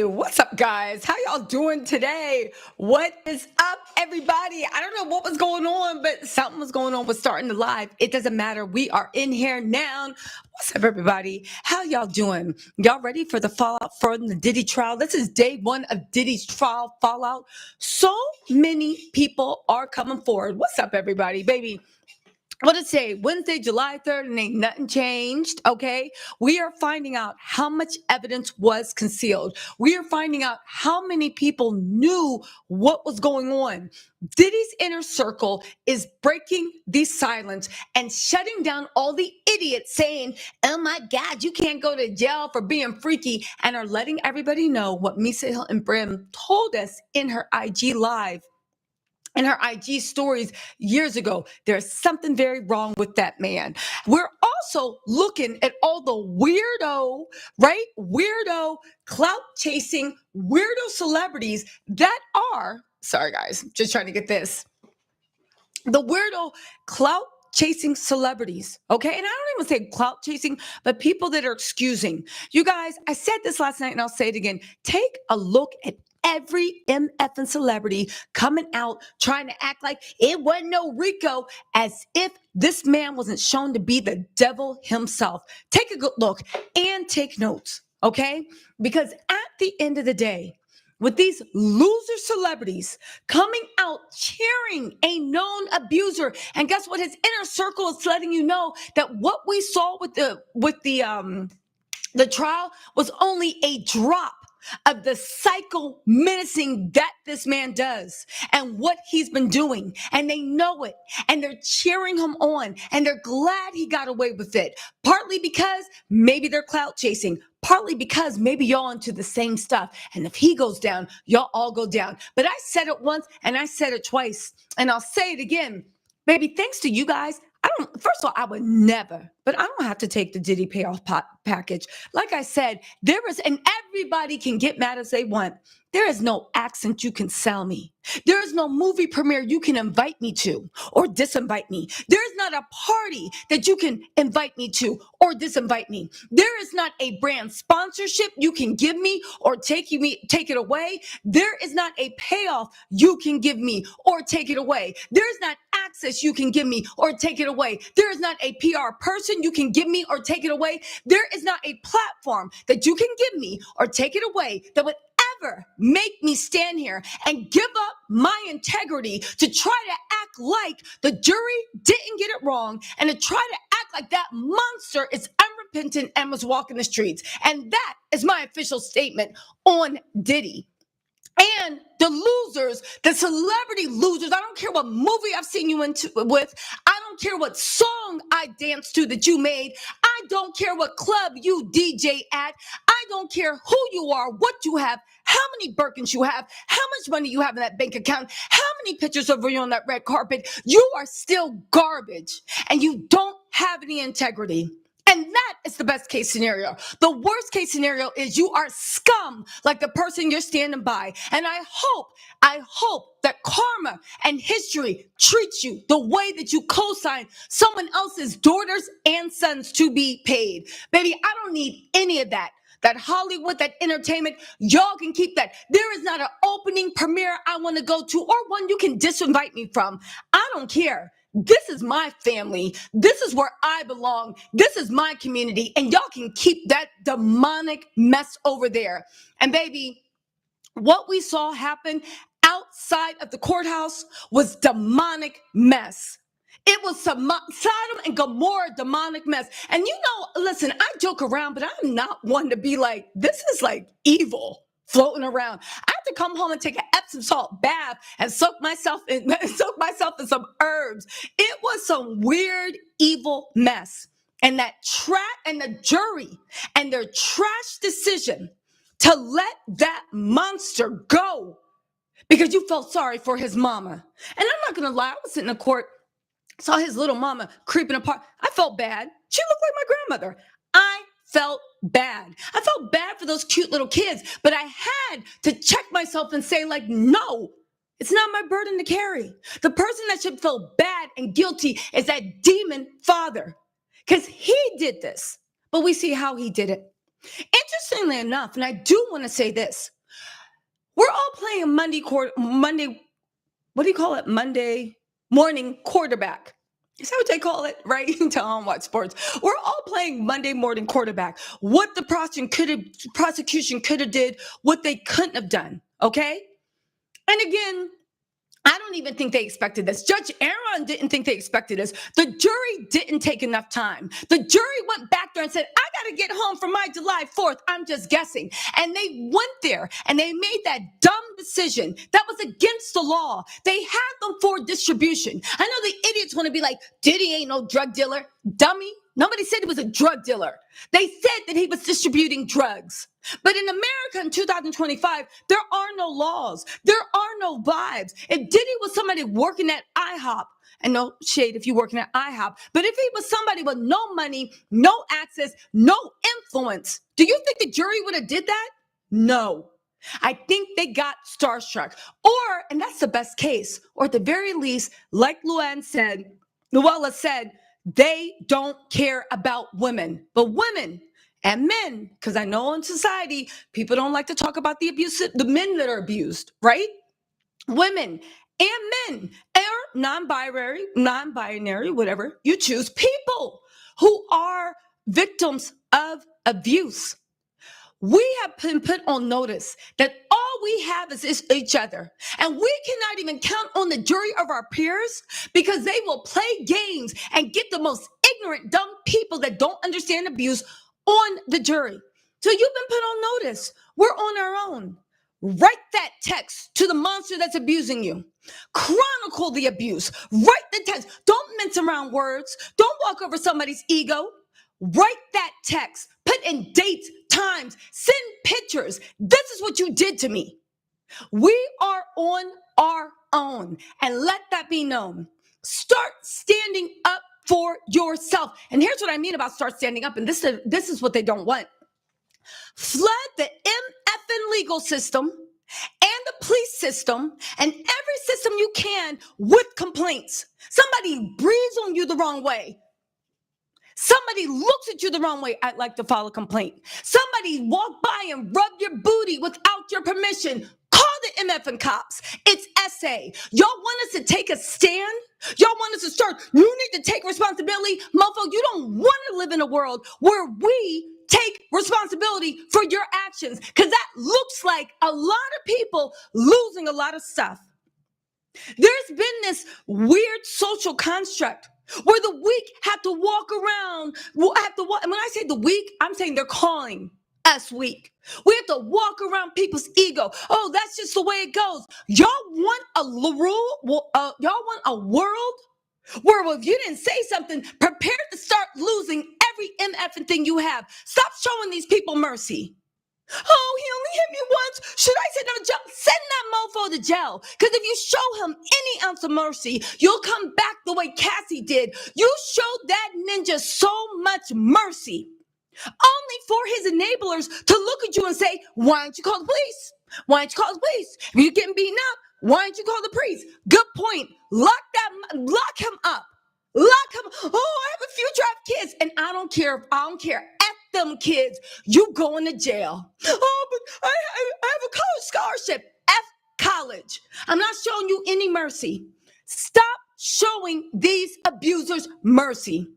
what's up, guys? How y'all doing today? What is up, everybody? I don't know what was going on, but something was going on with starting the live. It doesn't matter. We are in here now. What's up, everybody? How y'all doing? Y'all ready for the fallout from the Diddy trial? This is day one of Diddy's trial fallout. So many people are coming forward. What's up, everybody? Baby, what did it say? Wednesday, July 3rd, and ain't nothing changed, okay? We are finding out how much evidence was concealed. We are finding out how many people knew what was going on. Diddy's inner circle is breaking the silence and shutting down all the idiots saying, oh my God, you can't go to jail for being freaky, and are letting everybody know what Misa Hilton Brim told us in her IG live. In her IG stories years ago, there's something very wrong with that man. We're also looking at all the weirdo, right? Weirdo, clout chasing, weirdo celebrities that are, sorry guys, just trying to get this. The weirdo clout chasing celebrities, okay? And I don't even say clout chasing, but people that are excusing. You guys, I said this last night and I'll say it again. Take a look at every MF celebrity coming out trying to act like it wasn't no Rico, as if this man wasn't shown to be the devil himself. Take a good look and take notes, okay? Because at the end of the day, with these loser celebrities coming out cheering a known abuser, and guess what? His inner circle is letting you know that what we saw with the trial was only a drop of the psycho menacing that this man does and what he's been doing. And they know it. And they're cheering him on. And they're glad he got away with it. Partly because maybe they're clout chasing. Partly because maybe y'all into the same stuff. And if he goes down, y'all all go down. But I said it once and I said it twice. And I'll say it again. Baby, thanks to you guys. First of all, I would never, but I don't have to take the Diddy payoff package. Like I said, and everybody can get mad as they want. There is no accent you can sell me. There is no movie premiere you can invite me to or disinvite me. There is not a party that you can invite me to or disinvite me. There is not a brand sponsorship you can give me or take it away. There is not a payoff you can give me or take it away. There is not access you can give me or take it away. There is not a PR person you can give me or take it away. There is not a platform that you can give me or take it away that would ever make me stand here and give up my integrity to try to act like the jury didn't get it wrong and to try to act like that monster is unrepentant and was walking the streets. And that is my official statement on Diddy. And the losers, the celebrity losers, I don't care what movie I've seen you with. I don't care what song I danced to that you made. I don't care what club you DJ at. I don't care who you are, what you have, how many Birkins you have, how much money you have in that bank account, how many pictures of you on that red carpet. You are still garbage and you don't have any integrity. And that is the best case scenario. The worst case scenario is you are scum like the person you're standing by. And I hope that karma and history treats you the way that you co-sign someone else's daughters and sons to be paid. Baby, I don't need any of that. That Hollywood, that entertainment, y'all can keep that. There is not an opening premiere I want to go to or one you can disinvite me from. I don't care. This is my family. This is where I belong. This is my community. And y'all can keep that demonic mess over there. And baby, what we saw happen outside of the courthouse was demonic mess. It was some Sodom and Gomorrah demonic mess. And you know, listen, I joke around, but I'm not one to be like, this is like evil floating around. I have to come home and take an Epsom salt bath and soak myself in some herbs. It was some weird, evil mess. And that and the jury and their trash decision to let that monster go because you felt sorry for his mama. And I'm not gonna lie, I was sitting in the court, saw his little mama creeping apart. I felt bad. She looked like my grandmother. I felt bad. I felt bad for those cute little kids, but I had to check myself and say, like, no, it's not my burden to carry. The person that should feel bad and guilty is that demon father, because he did this, but we see how he did it. Interestingly enough, and I do want to say this, We're all playing Monday, what do you call it? Monday morning quarterback. Is that what they call it? Right? To watch sports. We're all playing Monday morning quarterback. What the prosecution could have did, what they couldn't have done. Okay? And again, I don't even think they expected this. Judge Aaron didn't think they expected this. The jury didn't take enough time. The jury went back there and said, I got to get home for my July 4th. I'm just guessing. And they went there and they made that dumb decision that was against the law. They had them for distribution. I know the idiots want to be like, Diddy ain't no drug dealer. Dummy. Nobody said he was a drug dealer. They said that he was distributing drugs. But in America in 2025, there are no laws. There are no vibes. If Diddy was somebody working at IHOP, and no shade if you're working at IHOP, but if he was somebody with no money, no access, no influence, do you think the jury would have did that? No. I think they got starstruck. Or, and that's the best case, or at the very least, like Luella said, they don't care about women. But women and men, because I know in society, people don't like to talk about the men that are abused, right? Women and men, or non-binary, whatever you choose, people who are victims of abuse. We have been put on notice that all we have is each other. And we cannot even count on the jury of our peers because they will play games and get the most ignorant, dumb people that don't understand abuse on the jury. So you've been put on notice. We're on our own. Write that text to the monster that's abusing you. Chronicle the abuse. Write the text. Don't mince around words. Don't walk over somebody's ego. Write that text. Put in dates, times, send pictures. This is what you did to me. We are on our own, and let that be known. Start standing up for yourself. And here's what I mean about start standing up, and this is what they don't want. Flood the MFN legal system and the police system and every system you can with complaints. Somebody breathes on you the wrong way. Somebody looks at you the wrong way, I'd like to file a complaint. Somebody walked by and rubbed your booty without your permission. Call the MFN cops. It's SA. Y'all want us to take a stand? Y'all want us to start, you need to take responsibility? Mofo, you don't want to live in a world where we take responsibility for your actions, because that looks like a lot of people losing a lot of stuff. There's been this weird social construct where the weak have to walk around, and when I say the weak, I'm saying they're calling us weak. We have to walk around people's ego. Oh, that's just the way it goes. Y'all want y'all want a world where if you didn't say something, prepare to start losing every MF thing you have. Stop showing these people mercy. Oh, he only hit me once. Should I send him to jail? Send that mofo to jail. Because if you show him any ounce of mercy, you'll come back the way Cassie did. You showed that ninja so much mercy, only for his enablers to look at you and say, why don't you call the police? Why don't you call the police? If you're getting beaten up, why don't you call the priest? Good point. Lock him up. Lock him. Oh, I have a future. I have kids. And I don't care. F them kids. You going to jail. Oh, but I have a college scholarship. F college. I'm not showing you any mercy. Stop showing these abusers mercy.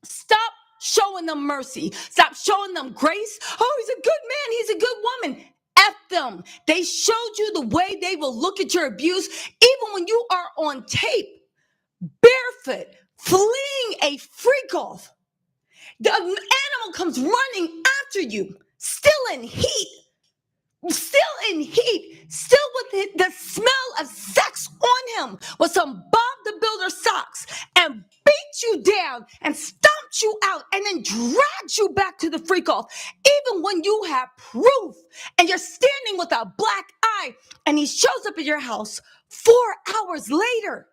Stop showing them mercy. Stop showing them grace. Oh, he's a good man. He's a good woman. F them. They showed you the way they will look at your abuse, even when you are on tape, barefoot, fleeing a freak off. The animal comes running after you, still in heat, still with the smell of sex on him, with some Bob the Builder socks, and beat you down and stomped you out and then dragged you back to the freak off, even when you have proof and you're standing with a black eye and he shows up at your house 4 hours later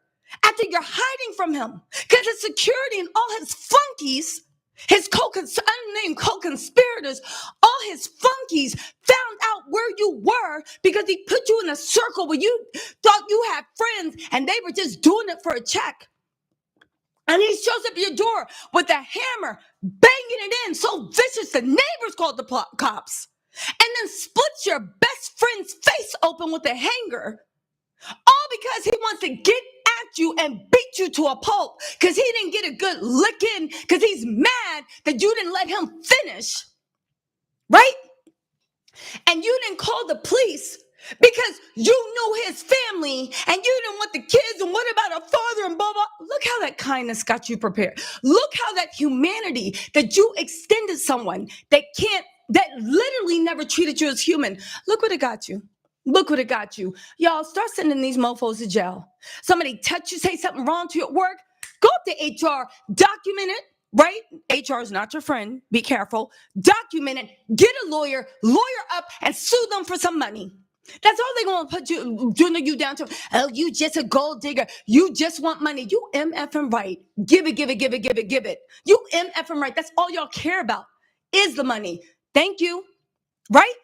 after you're hiding from him because his security and all his flunkies, his unnamed co-conspirators, all his flunkies found out where you were because he put you in a circle where you thought you had friends and they were just doing it for a check. And he shows up at your door with a hammer, banging it in so vicious the neighbors called the cops. and then splits your best friend's face open with a hanger, all because he wants to get at you and beat you to a pulp because he didn't get a good lick in because he's mad that you didn't let him finish, right? And you didn't call the police because you knew his family and you didn't want the kids, and what about a father and blah, blah. Look how that kindness got you prepared. Look how that humanity that you extended someone that literally never treated you as human. Look what it got you. Look what it got you. Y'all start sending these mofos to jail. Somebody touch you, say something wrong to you at work, go up to HR, document it, right? HR is not your friend. Be careful. Document it, get a lawyer up, and sue them for some money. That's all they're going to put you down to. Oh, you just a gold digger. You just want money. You MFing right. Give it. You MFing right. That's all y'all care about is the money. Thank you. Right?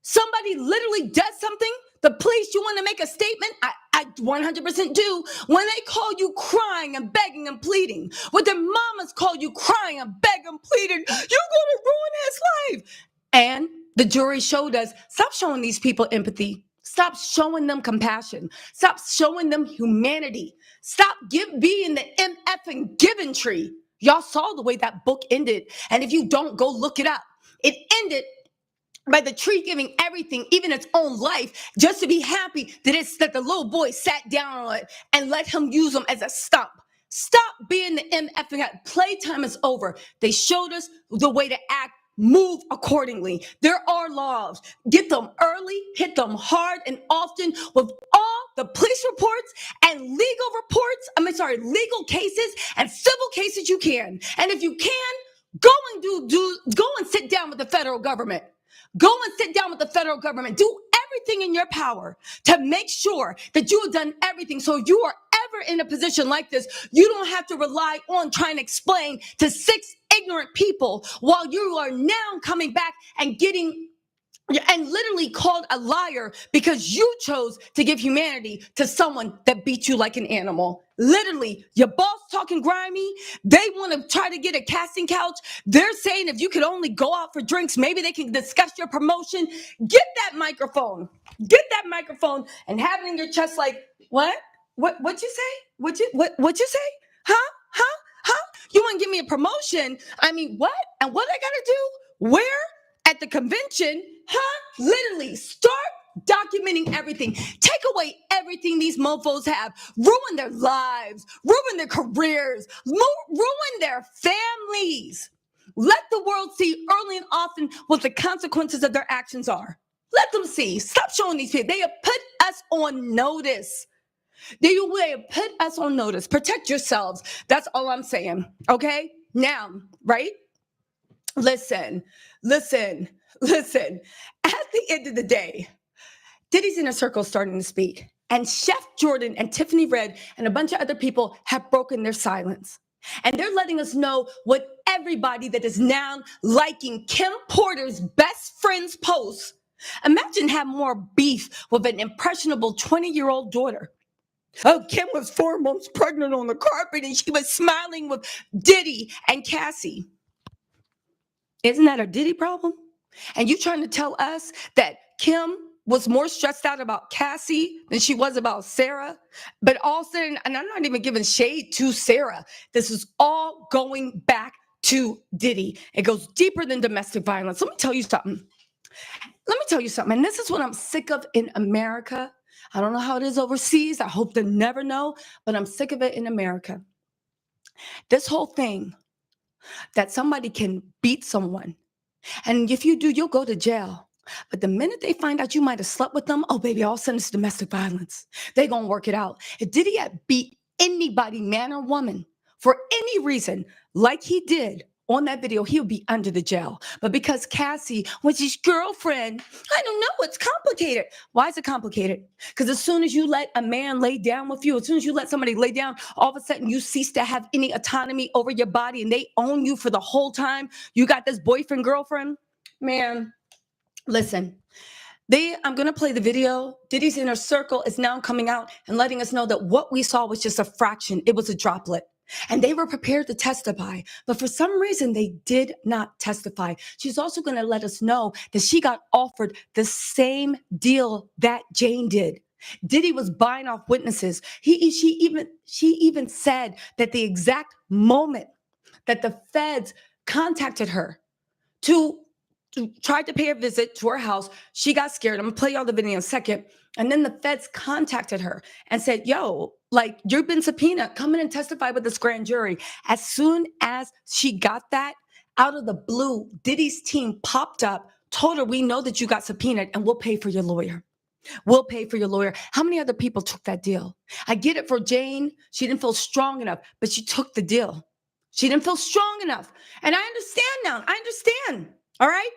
Somebody literally does something, the police, you want to make a statement? I 100% do. When they call you crying and begging and pleading, when their mamas call you crying and begging and pleading, you're going to ruin his life. And the jury showed us, stop showing these people empathy. Stop showing them compassion. Stop showing them humanity. Stop being the MF giving tree. Y'all saw the way that book ended. And if you don't, go look it up. It ended by the tree giving everything, even its own life, just to be happy that the little boy sat down on it and let him use them as a stump. Stop being the MFing. Playtime is over. They showed us the way to act. Move accordingly. There are laws. Get them early, hit them hard and often with all the police reports and legal cases and civil cases you can. And if you can, go and sit down with the federal government. Go and sit down with the federal government. Do everything in your power to make sure that you have done everything. So if you are ever in a position like this, you don't have to rely on trying to explain to 6 ignorant people while you are now coming back and literally called a liar because you chose to give humanity to someone that beat you like an animal. Literally, your boss talking grimy. They want to try to get a casting couch. They're saying if you could only go out for drinks, maybe they can discuss your promotion. Get that microphone. And have it in your chest like, what? What you say? What you say? Huh? You want to give me a promotion? I mean, what? And what I got to do? Where? At the convention? Literally, start documenting everything. Take away everything these mofos have. Ruin their lives. Ruin their careers. Ruin their families. Let the world see early and often what the consequences of their actions are. Let them see. Stop showing these people. They have put us on notice. They have put us on notice. Protect yourselves. That's all I'm saying. Okay? Now, right? Listen. At the end of the day, Diddy's Inner Circle starting to speak. And Chef Jordan and Tiffany Red and a bunch of other people have broken their silence. And they're letting us know what everybody that is now liking Kim Porter's best friend's posts. Imagine having more beef with an impressionable 20-year-old daughter. Oh, Kim was 4 months pregnant on the carpet and she was smiling with Diddy and Cassie. Isn't that a Diddy problem? And you trying to tell us that Kim was more stressed out about Cassie than she was about Sarah? But all of a sudden, and I'm not even giving shade to Sarah, this is all going back to Diddy. It goes deeper than domestic violence. Let me tell you something. And this is what I'm sick of in America. I don't know how it is overseas. I hope to never know, but I'm sick of it in America. This whole thing that somebody can beat someone, and if you do, you'll go to jail. But the minute they find out you might have slept with them, oh, baby, all of a sudden it's domestic violence. They're going to work it out. If Diddy had beat anybody, man or woman, for any reason, like he did on that video, he would be under the jail. But because Cassie was his girlfriend, I don't know, it's complicated. Why is it complicated? Because as soon as you let a man lay down with you, as soon as you let somebody lay down, all of a sudden you cease to have any autonomy over your body and they own you for the whole time. You got this boyfriend, girlfriend. Man, listen. I'm going to play the video. Diddy's Inner Circle is now coming out and letting us know that what we saw was just a fraction. It was a droplet. and they were prepared to testify, but for some reason they did not testify. She's also going to let us know that she got offered the same deal that Jane did. Diddy was buying off witnesses. She even said that the exact moment that the feds contacted her to tried to pay a visit to her house, she got scared. I'm gonna play y'all the video in a second. And then the feds contacted her and said, yo, like, you've been subpoenaed, come in and testify with this grand jury. As soon as she got that, out of the blue, Diddy's team popped up, told her, we know that you got subpoenaed and we'll pay for your lawyer. We'll pay for your lawyer. How many other people took that deal? I get it for Jane. She didn't feel strong enough, but she took the deal. She didn't feel strong enough. And I understand now. I understand. All right.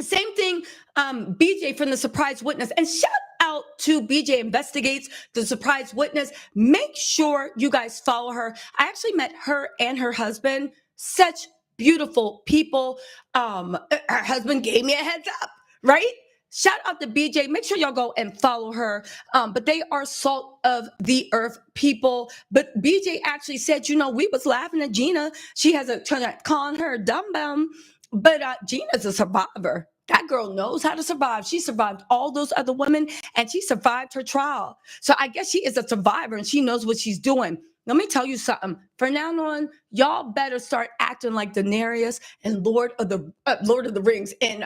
Same thing, BJ from the surprise witness. And shout out to BJ Investigates, the surprise witness. Make sure you guys follow her. I actually met her and her husband, such beautiful people. Her husband gave me a heads up, right? Shout out to BJ. Make sure y'all go and follow her. But they are salt of the earth people. But BJ actually said, you know, we was laughing at Gina. She has a calling her a dumb bum. But Gina's a survivor. That girl knows how to survive. She survived all those other women and she survived her trial. So I guess she is a survivor and she knows what she's doing. Let me tell you something. From now on, y'all better start acting like Daenerys and Lord of the Rings and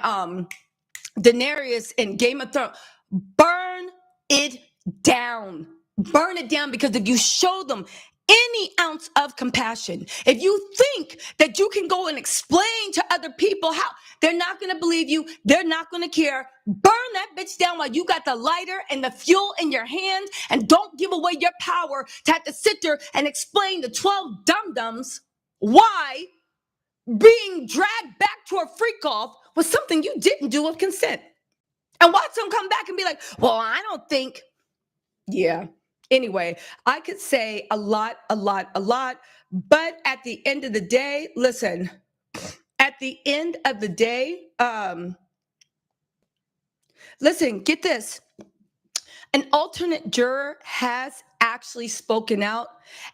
Daenerys in Game of Thrones. Burn it down. Burn it down, because if you show them any ounce of compassion, if you think that you can go and explain to other people how, they're not going to believe you, they're not going to care. Burn that bitch down while you got the lighter and the fuel in your hand, and don't give away your power to have to sit there and explain to 12 dum-dums why being dragged back to a freak off was something you didn't do with consent. And watch them come back and be like, well, I don't think. Yeah. Anyway, I could say a lot, but at the end of the day, listen, at the end of the day, listen, get this. An alternate juror has actually spoken out.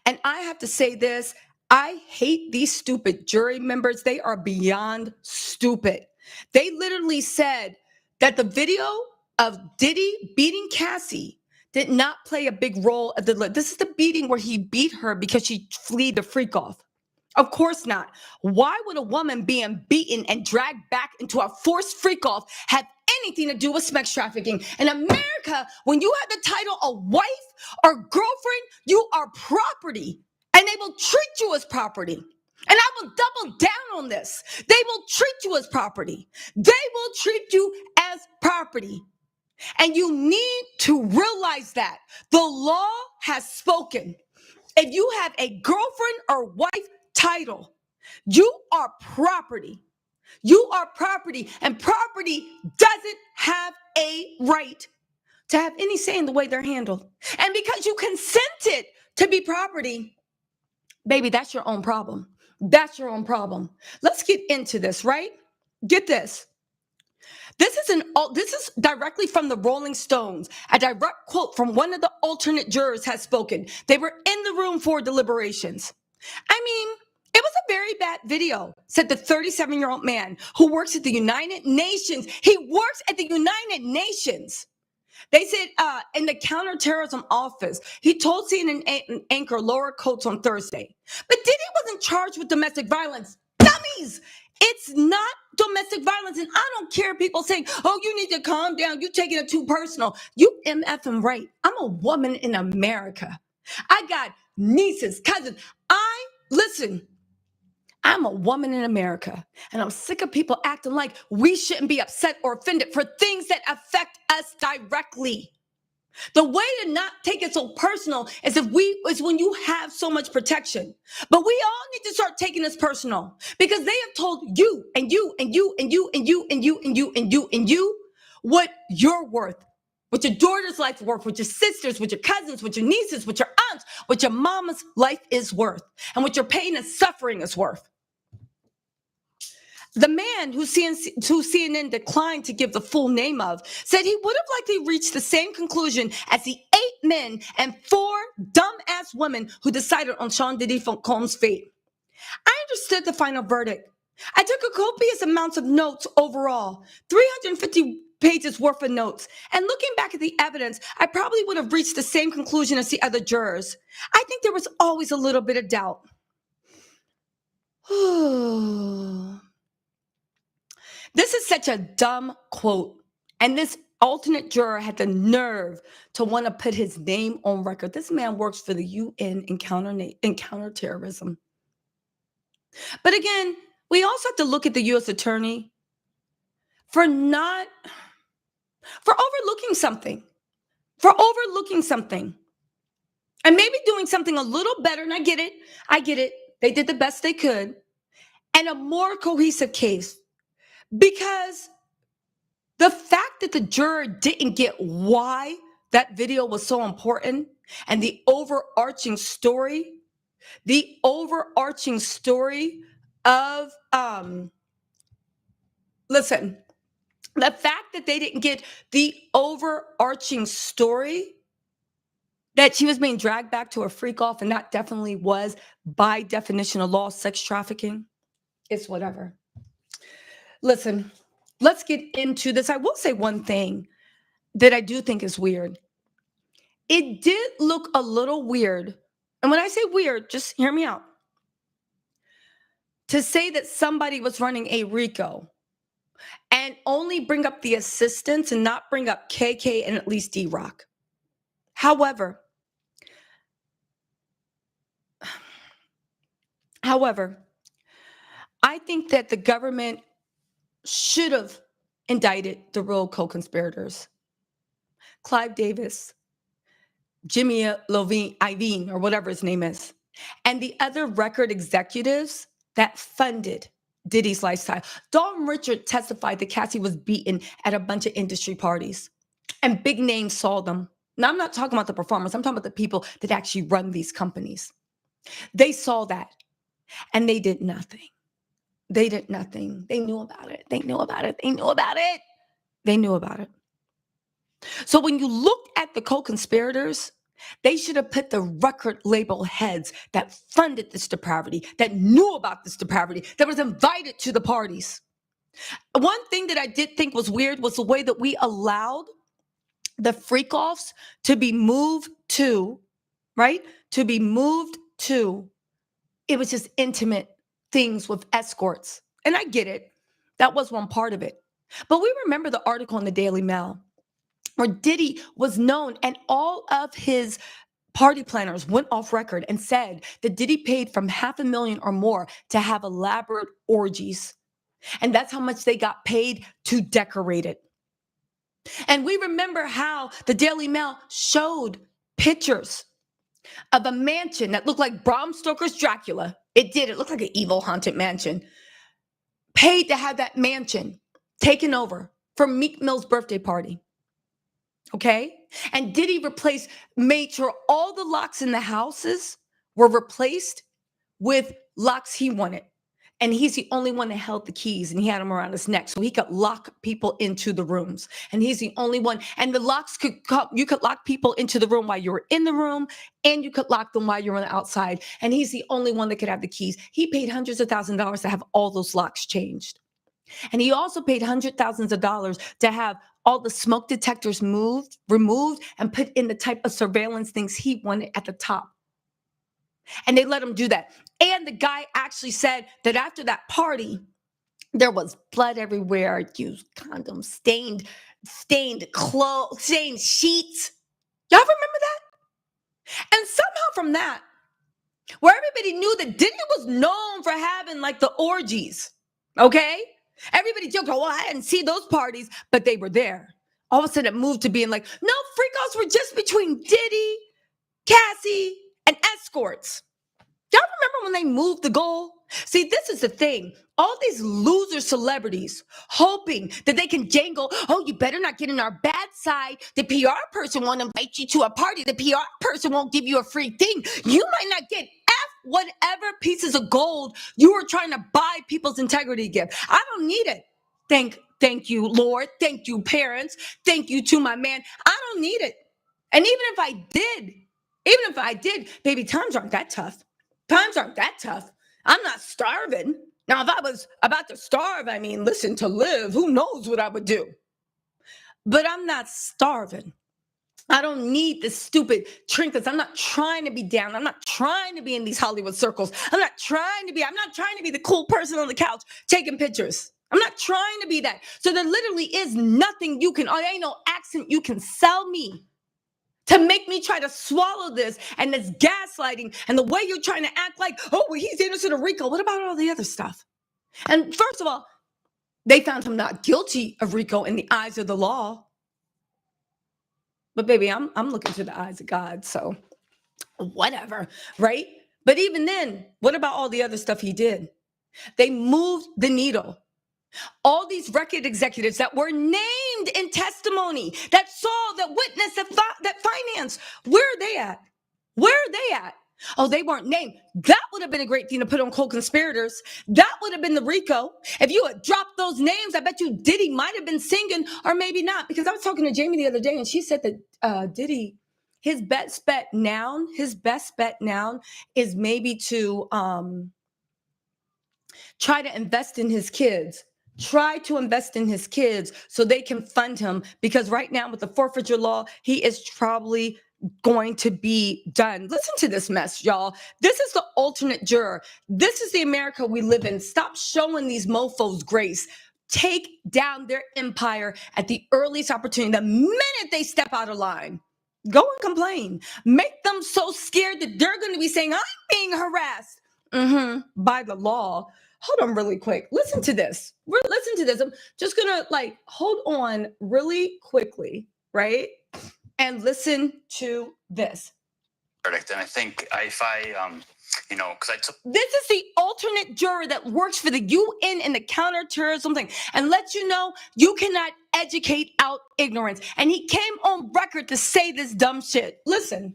And I have to say this, I hate these stupid jury members. They are beyond stupid. They literally said that the video of Diddy beating Cassie did not play a big role. This is the beating where he beat her because she fled the freak off. Of course not. Why would a woman being beaten and dragged back into a forced freak off have anything to do with sex trafficking? In America, when you have the title of wife or girlfriend, you are property, and they will treat you as property. And I will double down on this. They will treat you as property. They will treat you as property. And you need to realize that the law has spoken. If you have a girlfriend or wife title, you are property. You are property, and property doesn't have a right to have any say in the way they're handled. And because you consented to be property, baby, that's your own problem. That's your own problem. Let's get into this, right? Get this. This is directly from the Rolling Stones. A direct quote from one of the alternate jurors has spoken. They were in the room for deliberations. I mean, it was a very bad video, said the 37-year-old man who works at the United Nations. He works at the United Nations. They said in the counterterrorism office, he told CNN anchor Laura Coates on Thursday. But Diddy wasn't charged with domestic violence. Dummies! It's not domestic violence. And I don't care people saying, oh, you need to calm down. You're taking it too personal. You MFing right. I'm a woman in America. I got nieces, cousins. Listen, I'm a woman in America, and I'm sick of people acting like we shouldn't be upset or offended for things that affect us directly. The way to not take it so personal is when you have so much protection. But we all need to start taking this personal, because they have told you and you and you and you and you and you and you and you and you what you're worth, what your daughter's life is worth, what your sisters, what your cousins, what your nieces, what your aunts, what your mama's life is worth, and what your pain and suffering is worth. The man who CNN declined to give the full name of said he would have likely reached the same conclusion as the 8 men and 4 dumbass women who decided on Sean Diddy Combs' fate. I understood the final verdict. I took a copious amounts of notes overall, 350 pages worth of notes. And looking back at the evidence, I probably would have reached the same conclusion as the other jurors. I think there was always a little bit of doubt. This is such a dumb quote. And this alternate juror had the nerve to want to put his name on record. This man works for the UN in counterterrorism. But again, we also have to look at the U.S. attorney for overlooking something, and maybe doing something a little better. And I get it. They did the best they could, and a more cohesive case. Because the fact that the juror didn't get why that video was so important, and the overarching story of listen, the fact that they didn't get the overarching story that she was being dragged back to a freak off, and that definitely was, by definition of law, sex trafficking. It's whatever. Listen, let's get into this. I will say one thing that I do think is weird. It did look a little weird. And when I say weird, just hear me out. To say that somebody was running a RICO and only bring up the assistants and not bring up KK and at least D-Rock. However, I think that the government should have indicted the real co-conspirators. Clive Davis, Jimmy Iovine, or whatever his name is, and the other record executives that funded Diddy's lifestyle. Dalton Richard testified that Cassie was beaten at a bunch of industry parties, and big names saw them. Now, I'm not talking about the performers. I'm talking about the people that actually run these companies. They saw that, and they did nothing. They did nothing. They knew about it. So when you look at the co-conspirators, they should have put the record label heads that funded this depravity, that knew about this depravity, that was invited to the parties. One thing that I did think was weird was the way that we allowed the freak-offs to be moved to, right? It was just intimate things with escorts. And I get it. That was one part of it. But we remember the article in the Daily Mail where Diddy was known, and all of his party planners went off record and said that Diddy paid from $500,000 or more to have elaborate orgies. And that's how much they got paid to decorate it. And we remember how the Daily Mail showed pictures of a mansion that looked like Bram Stoker's Dracula. It did. It looked like an evil haunted mansion. Paid to have that mansion taken over for Meek Mill's birthday party. Okay? And Diddy made sure all the locks in the houses were replaced with locks he wanted. And he's the only one that held the keys, and he had them around his neck so he could lock people into the rooms. And he's the only one. And the locks you could lock people into the room while you were in the room, and you could lock them while you were on the outside. And he's the only one that could have the keys. He paid hundreds of thousands of dollars to have all those locks changed. And he also paid hundreds of thousands of dollars to have all the smoke detectors removed, and put in the type of surveillance things he wanted at the top. And they let him do that. And the guy actually said that after that party, there was blood everywhere, used condoms, stained clothes, stained sheets. Y'all remember that? And somehow from that, where everybody knew that Diddy was known for having like the orgies, okay? Everybody joked, oh, well, I didn't see those parties, but they were there. All of a sudden it moved to being like, no, freak-offs were just between Diddy, Cassie, and escorts. Y'all remember when they moved the goal? See, this is the thing. All these loser celebrities hoping that they can jangle, oh, you better not get in our bad side. The PR person won't invite you to a party. The PR person won't give you a free thing. You might not get F whatever pieces of gold you are trying to buy people's integrity gift. I don't need it. Thank you, Lord. Thank you, parents. Thank you to my man. I don't need it. And even if I did, baby, times aren't that tough. Times aren't that tough. I'm not starving. Now, if I was about to starve, I mean, listen, to live, who knows what I would do? But I'm not starving. I don't need the stupid trinkets. I'm not trying to be down. I'm not trying to be in these Hollywood circles. I'm not trying to be the cool person on the couch taking pictures. I'm not trying to be that. So there literally is nothing there ain't no accent you can sell me to make me try to swallow this and this gaslighting and the way you're trying to act like, oh, well, he's innocent of RICO. What about all the other stuff? And first of all, they found him not guilty of RICO in the eyes of the law. But baby, I'm looking to the eyes of God, so whatever, right? But even then, what about all the other stuff he did? They moved the needle. All these record executives that were named in testimony, that saw, that witnessed, that financed, where are they at? Where are they at? Oh, they weren't named. That would have been a great thing to put on co-conspirators. That would have been the RICO. If you had dropped those names, I bet you Diddy might have been singing, or maybe not. Because I was talking to Jamie the other day, and she said that Diddy, his best bet now is maybe to try to invest in his kids. Try to invest in his kids so they can fund him, because right now with the forfeiture law, he is probably going to be done. Listen to this mess, y'all. This is the alternate juror. This is the America we live in. Stop showing these mofos grace. Take down their empire at the earliest opportunity. The minute they step out of line, go and complain. Make them so scared that they're going to be saying, I'm being harassed by the law. Hold on really quick. Listen to this. Listen to this. I'm just going to hold on really quickly, right? And listen to this. Verdict. And I think if I, because I took. This is the alternate juror that works for the UN and the counterterrorism thing, and lets you know you cannot educate out ignorance. And he came on record to say this dumb shit. Listen.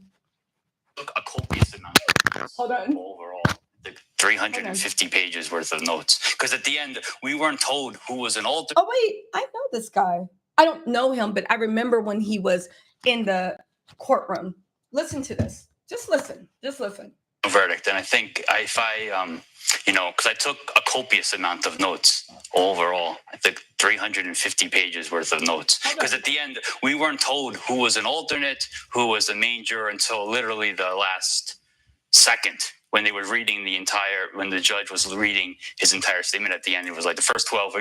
Look, a copious amount of notes. Hold on. Overall, like 350 pages worth of notes. Because at the end, we weren't told who was an alternate. Oh, wait. I know this guy. I don't know him, but I remember when he was in the courtroom. Listen to this. Just listen. Verdict. And I think if I, because I took a copious amount of notes overall. I think 350 pages worth of notes. Because at the end, we weren't told who was an alternate, who was the main juror, until literally the last second when they were reading when the judge was reading his entire statement at the end. It was like, the first 12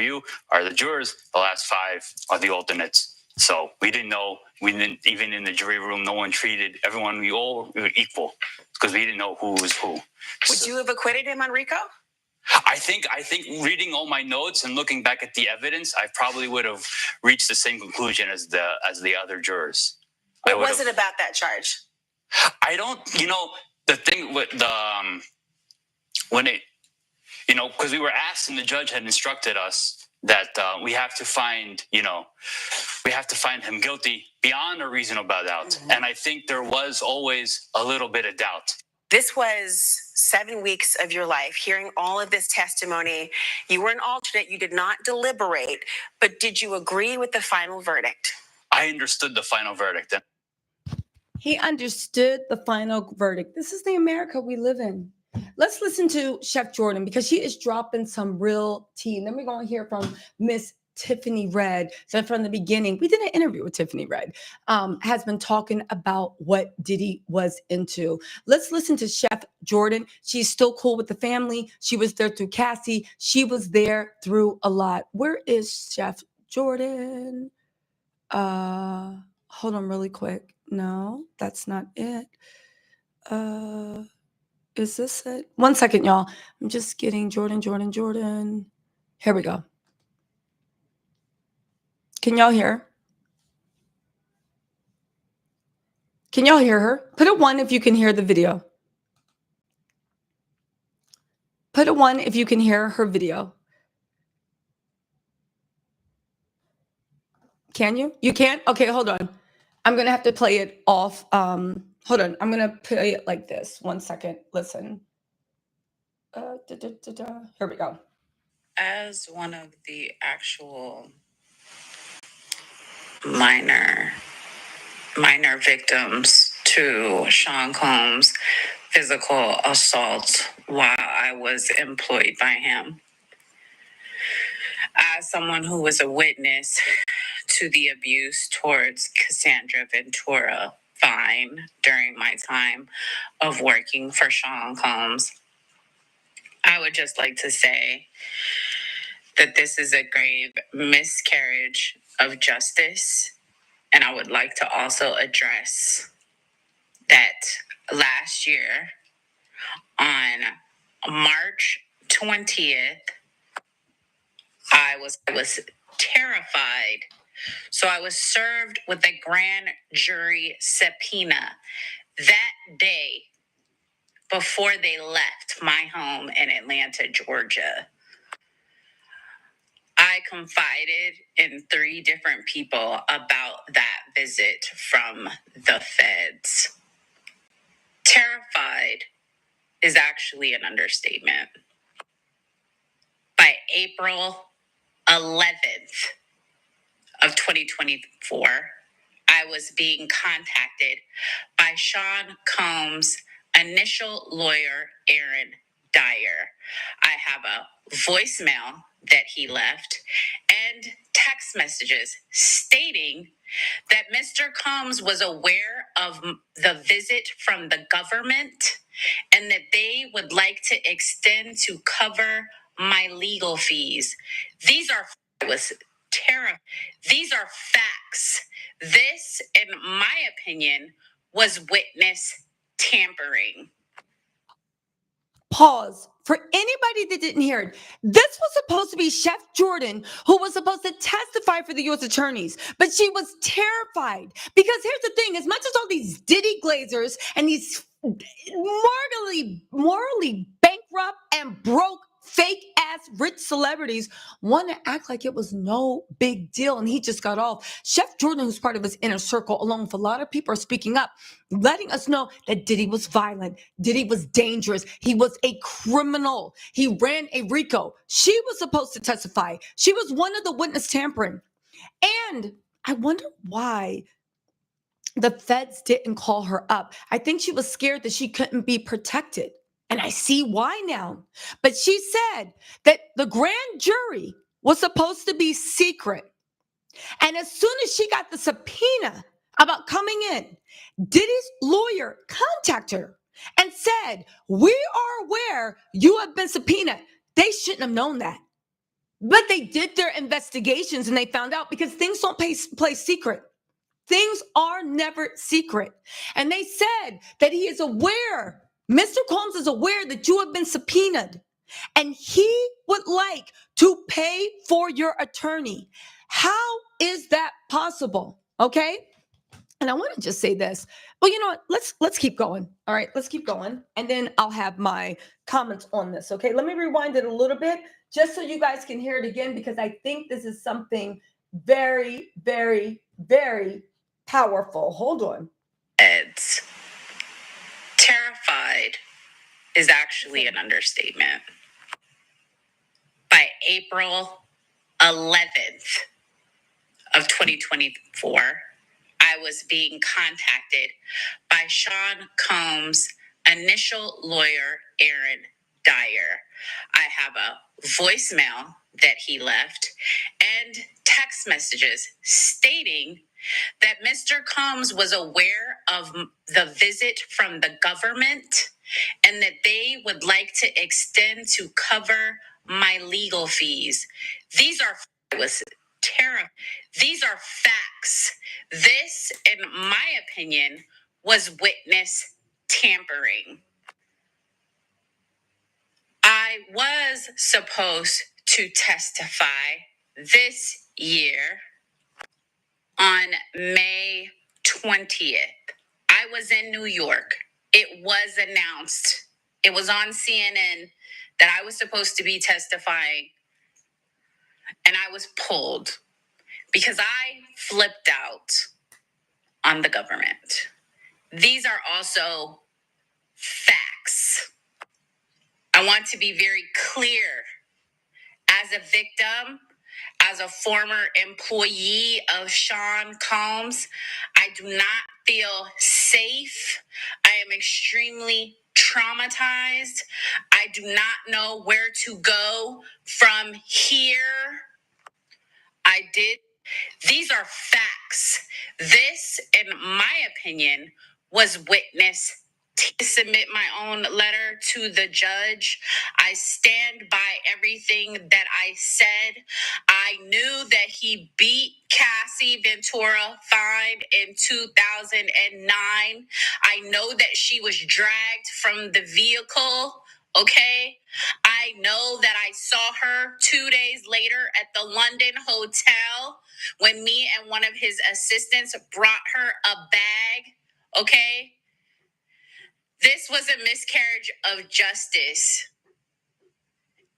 are the jurors, the last 5 are the alternates. So we didn't know. We didn't, even in the jury room, no one treated everyone. We were equal because we didn't know who was who. Would you have acquitted him on RICO? I think reading all my notes and looking back at the evidence, I probably would have reached the same conclusion as the other jurors. What was it about that charge? I don't. The thing with when it, because we were asked and the judge had instructed us that we have to find him guilty beyond a reasonable doubt. Mm-hmm. And I think there was always a little bit of doubt. This was 7 weeks of your life, hearing all of this testimony. You were an alternate. You did not deliberate, but did you agree with the final verdict? I understood the final verdict. He understood the final verdict. This is the America we live in. Let's listen to Chef Jordan, because she is dropping some real tea. And then we're going to hear from Miss Tiffany Red. So from the beginning, we did an interview with Tiffany Red, has been talking about what Diddy was into. Let's listen to Chef Jordan. She's still cool with the family. She was there through Cassie. She was there through a lot. Where is Chef Jordan? Hold on really quick. No, that's not it. Is this it? 1 second, y'all. I'm just getting Jordan. Here we go. Can y'all hear? Can y'all hear her? Put a 1 if you can hear the video. Put a 1 if you can hear her video. Can you? You can't? Okay, hold on. I'm going to have to play it off. Hold on. I'm going to play it like this. 1 second. Listen. Here we go. As one of the actual minor victims to Sean Combs' physical assault while I was employed by him, as someone who was a witness to the abuse towards Cassandra Ventura Fine during my time of working for Sean Combs, I would just like to say that this is a grave miscarriage of justice. And I would like to also address that last year on March 20th, I was terrified. So I was served with a grand jury subpoena that day before they left my home in Atlanta, Georgia. I confided in 3 different people about that visit from the feds. Terrified is actually an understatement. By April 11th of 2024, I was being contacted by Sean Combs' initial lawyer, Aaron Dyer. I have a voicemail that he left and text messages stating that Mr. Combs was aware of the visit from the government and that they would like to extend to cover my legal fees. These are These are facts. This, in my opinion, was witness tampering. Pause. For anybody that didn't hear it, this was supposed to be Chef Jordan, who was supposed to testify for the U.S. attorneys, but she was terrified. Because here's the thing, as much as all these Diddy glazers and these morally bankrupt and broke fake ass rich celebrities want to act like it was no big deal and he just got off. Chef Jordan, who's part of his inner circle, along with a lot of people, are speaking up, letting us know that Diddy was violent. Diddy was dangerous. He was a criminal. He ran a RICO. She was supposed to testify. She was one of the witness tampering. And I wonder why the feds didn't call her up. I think she was scared that she couldn't be protected. And I see why now. But she said that the grand jury was supposed to be secret. And as soon as she got the subpoena about coming in, Diddy's lawyer contacted her and said, "We are aware you have been subpoenaed." They shouldn't have known that. But they did their investigations and they found out, because things don't play secret. Things are never secret. And they said that he is aware, Mr. Combs is aware that you have been subpoenaed and he would like to pay for your attorney. How is that possible? Okay. And I want to just say this. Well, you know what? Let's keep going. All right, let's keep going. And then I'll have my comments on this. Okay. Let me rewind it a little bit just so you guys can hear it again, because I think this is something very, very, very powerful. Hold on. Feds. Terrified is actually an understatement. By April 11th of 2024, I was being contacted by Sean Combs' initial lawyer, Aaron Dyer. I have a voicemail that he left and text messages stating that Mr. Combs was aware of the visit from the government and that they would like to extend to cover my legal fees. These are facts. This, in my opinion, was witness tampering. I was supposed to testify this year on May 20th. I was in New York. It was announced. It was on CNN that I was supposed to be testifying, and I was pulled because I flipped out on the government. These are also facts. I I want to be very clear. As a victim, as a former employee of Sean Combs, I do not feel safe. I am extremely traumatized. I do not know where to go from here. These are facts. This, in my opinion, was witness to submit my own letter to the judge. I stand by everything that I said. I knew that he beat Cassie Ventura fine in 2009. I know that she was dragged from the vehicle. Okay. I know that I saw her 2 days later at the London hotel when me and one of his assistants brought her a bag. Okay. This was a miscarriage of justice.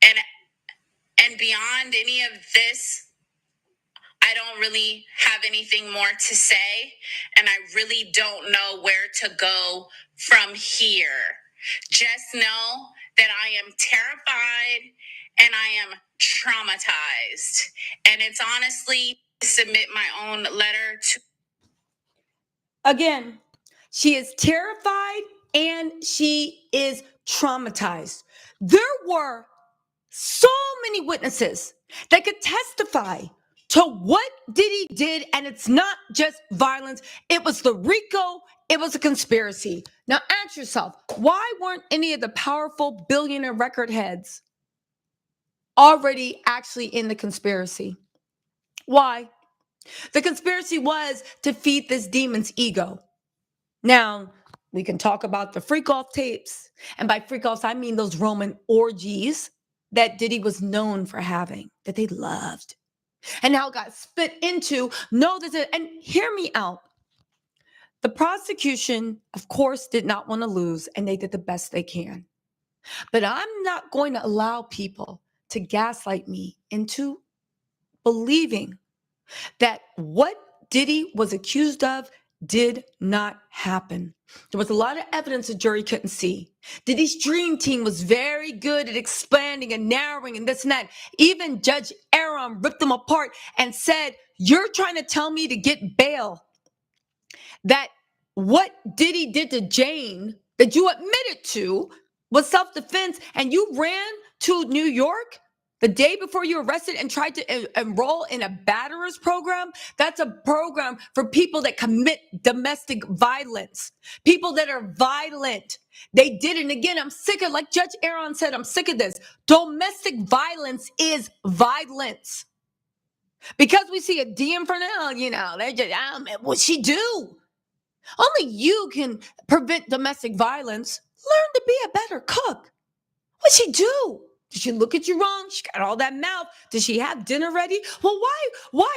And beyond any of this, I don't really have anything more to say, and I really don't know where to go from here. Just know that I am terrified and I am traumatized. And it's honestly submit my own letter to. Again, she is terrified and she is traumatized. There were so many witnesses that could testify to what Diddy did, and it's not just violence. It was the RICO. It was a conspiracy. Now ask yourself, why weren't any of the powerful billionaire record heads already actually in the conspiracy? Why? The conspiracy was to feed this demon's ego. Now, we can talk about the freak-off tapes. And by freak-offs, I mean those Roman orgies that Diddy was known for having, that they loved. And now it got spit into. No, this is, and hear me out. The prosecution, of course, did not want to lose, and they did the best they can. But I'm not going to allow people to gaslight me into believing that what Diddy was accused of did not happen. There was a lot of evidence the jury couldn't see. Diddy's dream team was very good at expanding and narrowing and this and that. Even Judge Aaron ripped them apart and said, "You're trying to tell me to get bail that what Diddy did to Jane that you admitted to was self-defense, and you ran to New York the day before you were arrested and tried to enroll in a batterers program." That's a program for people that commit domestic violence, people that are violent. They did it. And again, I'm sick of, like Judge Aaron said, I'm sick of this. Domestic violence is violence. Because we see a DM for now, they just, what'd she do? Only you can prevent domestic violence. Learn to be a better cook. What'd she do? Did she look at you wrong? She got all that mouth. Did she have dinner ready? Well, why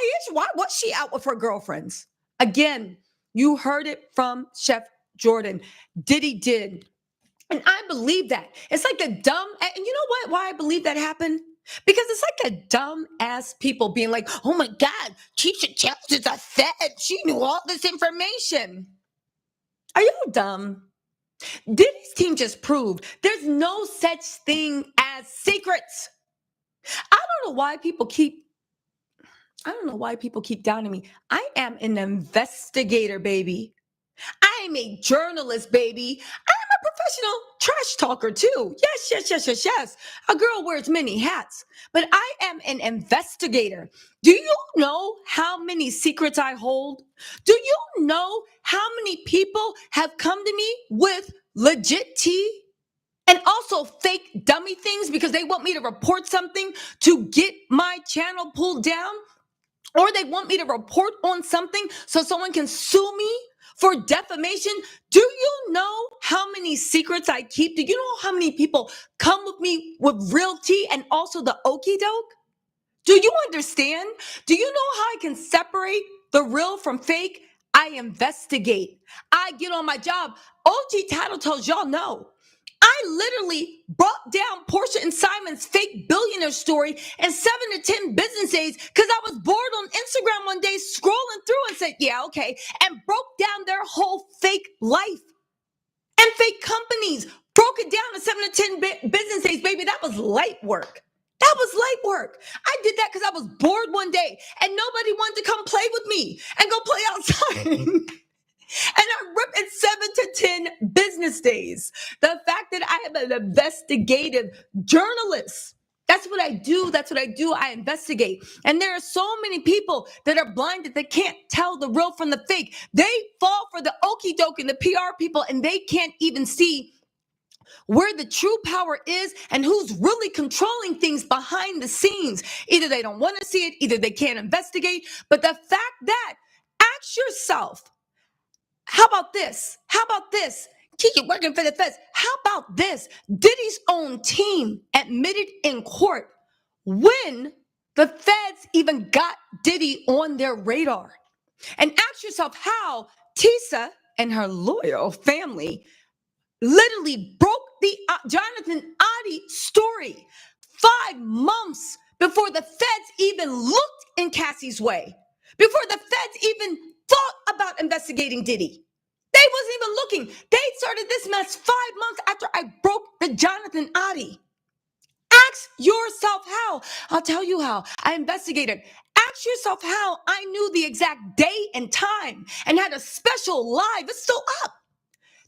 was she out with her girlfriends? Again, you heard it from Chef Jordan. Diddy did. And I believe that. It's like the dumb, and you know what? Why I believe that happened? Because it's like the dumb ass people being like, "Oh my God, Keisha Chels is a fed. She knew all this information." Are you dumb? Diddy's team just proved there's no such thing as secrets. I don't know why people keep doubting me. I am an investigator, baby. I am a journalist, baby. I am a professional trash talker too. Yes. A girl wears many hats, but I am an investigator. Do you know how many secrets I hold? Do you know how many people have come to me with legit tea and also fake dummy things because they want me to report something to get my channel pulled down? Or they want me to report on something so someone can sue me for defamation? Do you know how many secrets I keep? Do you know how many people come with me with real tea and also the okie doke? Do you understand? Do you know how I can separate the real from fake? I investigate. I get on my job. OG Title tells y'all no. I literally brought down Portia and Simon's fake billionaire story in 7 to 10 business days because I was bored on Instagram one day scrolling through and said, yeah, okay, and broke down their whole fake life and fake companies. Broke it down to 7 to 10 business days, baby. That was light work. That was light work. I did that because I was bored one day and nobody wanted to come play with me and go play outside. And I ripped in 7 to 10 business days. The fact that I am an investigative journalist. That's what I do. That's what I do. I investigate. And there are so many people that are blinded that can't tell the real from the fake. They fall for the okie doke and the PR people, and they can't even see where the true power is and who's really controlling things behind the scenes. Either they don't want to see it, either they can't investigate. But the fact that, ask yourself, how about this? How about this? Keep working for the feds. How about this? Diddy's own team admitted in court when the feds even got Diddy on their radar. And ask yourself how Tisa and her loyal family literally broke the Jonathan Adi story 5 months before the feds even looked in Cassie's way, before the feds even thought about investigating Diddy. They wasn't even looking. They started this mess 5 months after I broke the Jonathan Adi. Ask yourself how. I'll tell you how. I investigated. Ask yourself how I knew the exact day and time and had a special live. It's still up,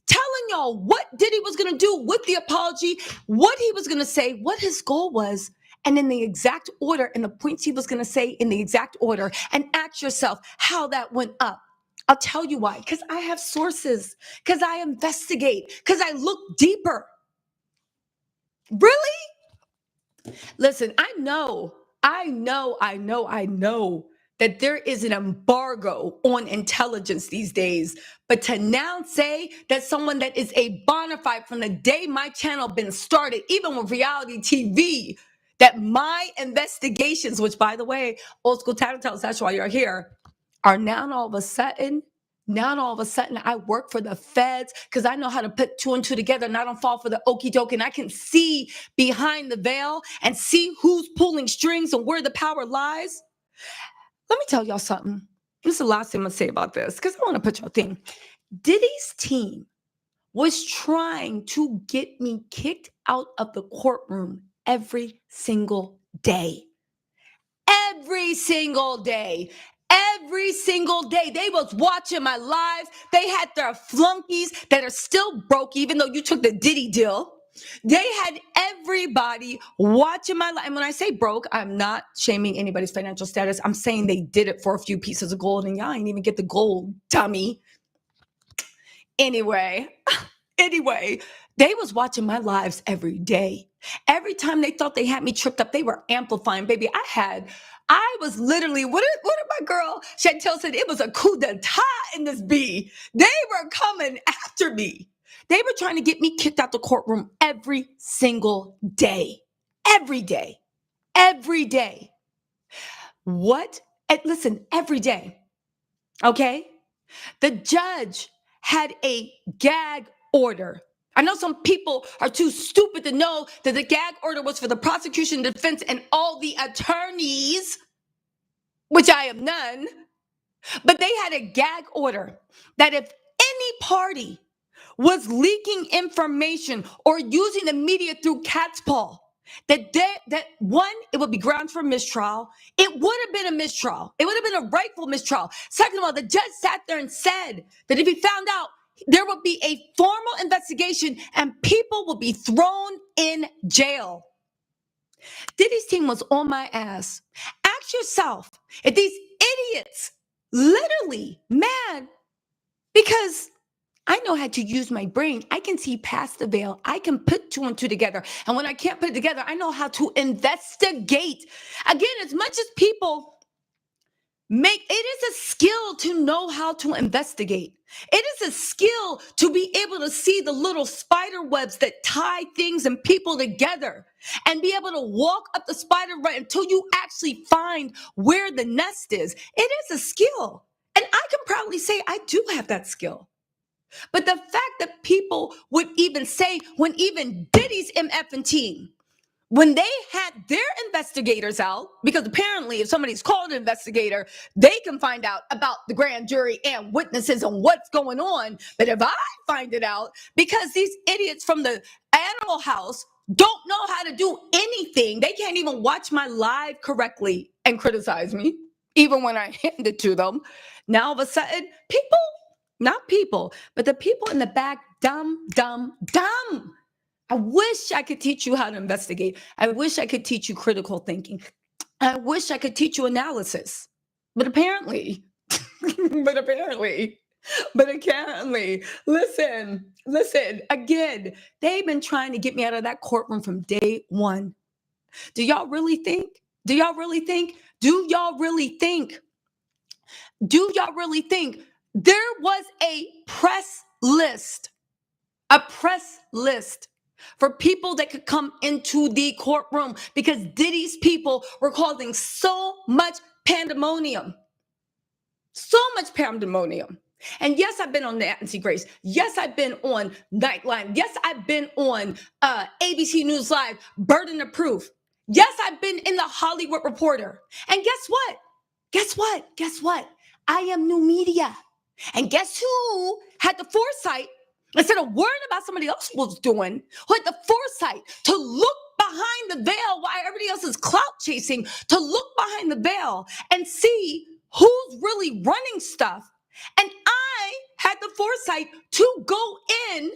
telling y'all what Diddy was going to do with the apology, what he was going to say, what his goal was, and in the exact order, and the points he was going to say in the exact order. And ask yourself how that went up. I'll tell you why. Because I have sources, because I investigate, because I look deeper. Really? Listen, I know that there is an embargo on intelligence these days. But to now say that someone that is a bona fide from the day my channel been started, even with reality TV, that my investigations, which by the way, Old School Tattletales, that's why you're here, are now all of a sudden I work for the feds because I know how to put 2 and 2 together and I don't fall for the okie doke, and I can see behind the veil and see who's pulling strings and where the power lies. Let me tell y'all something. This is the last thing I'm going to say about this because I want to put y'all thing. Diddy's team was trying to get me kicked out of the courtroom every single day. Every single day. Every single day. They was watching my lives. They had their flunkies that are still broke, even though you took the Diddy deal. They had everybody watching my life. And when I say broke, I'm not shaming anybody's financial status. I'm saying they did it for a few pieces of gold, and y'all ain't even get the gold, dummy. Anyway, they was watching my lives every day. Every time they thought they had me tripped up, they were amplifying. Baby, I was literally, what did my girl Chantel said? It was a coup d'etat in this bee. They were coming after me. They were trying to get me kicked out the courtroom every single day. Every day. Every day. What? And listen, every day. Okay? The judge had a gag order. I know some people are too stupid to know that the gag order was for the prosecution, defense, and all the attorneys, which I am none. But they had a gag order that if any party was leaking information or using the media through cat's paw, that one, it would be grounds for mistrial. It would have been a mistrial. It would have been a rightful mistrial. Second of all, the judge sat there and said that if he found out, there would be a formal investigation and people would be thrown in jail. Diddy's team was on my ass. Ask yourself if these idiots literally mad because I know how to use my brain. I can see past the veil. I can put 2 and 2 together. And when I can't put it together, I know how to investigate. Again, as much as people it is a skill to know how to investigate. It is a skill to be able to see the little spider webs that tie things and people together and be able to walk up the spider web until you actually find where the nest is. It is a skill. And I can proudly say I do have that skill. But the fact that people would even say, when even Diddy's MF and team when they had their investigators out, because apparently if somebody's called an investigator, they can find out about the grand jury and witnesses and what's going on. But if I find it out, because these idiots from the Animal House don't know how to do anything, they can't even watch my live correctly and criticize me, even when I hand it to them. Now all of a sudden, people, not people, but the people in the back, dumb. I wish I could teach you how to investigate. I wish I could teach you critical thinking. I wish I could teach you analysis. But apparently, listen, again, they've been trying to get me out of that courtroom from day one. Do y'all really think there was a press list for people that could come into the courtroom because Diddy's people were causing so much pandemonium. And yes, I've been on Nancy Grace. Yes, I've been on Nightline. Yes, I've been on ABC News Live, Burden of Proof. Yes, I've been in the Hollywood Reporter. And guess what? I am new media. And guess who had the foresight, instead of worrying about somebody else was doing, who had the foresight to look behind the veil while everybody else is clout chasing, to look behind the veil and see who's really running stuff. And I had the foresight to go in,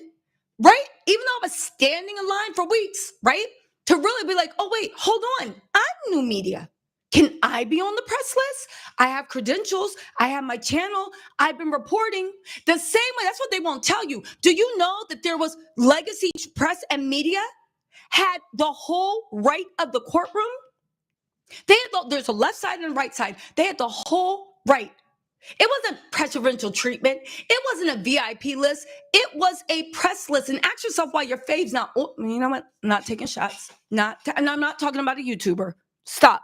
right? Even though I was standing in line for weeks, right? To really be like, oh, wait, hold on. I'm new media. Can I be on the press list? I have credentials. I have my channel. I've been reporting the same way. That's what they won't tell you. Do you know that there was Legacy Press and Media had the whole right of the courtroom? There's a left side and a right side. They had the whole right. It wasn't preferential treatment. It wasn't a VIP list. It was a press list. And ask yourself why your fave's not, you know what? I'm not taking shots. And I'm not talking about a YouTuber. Stop.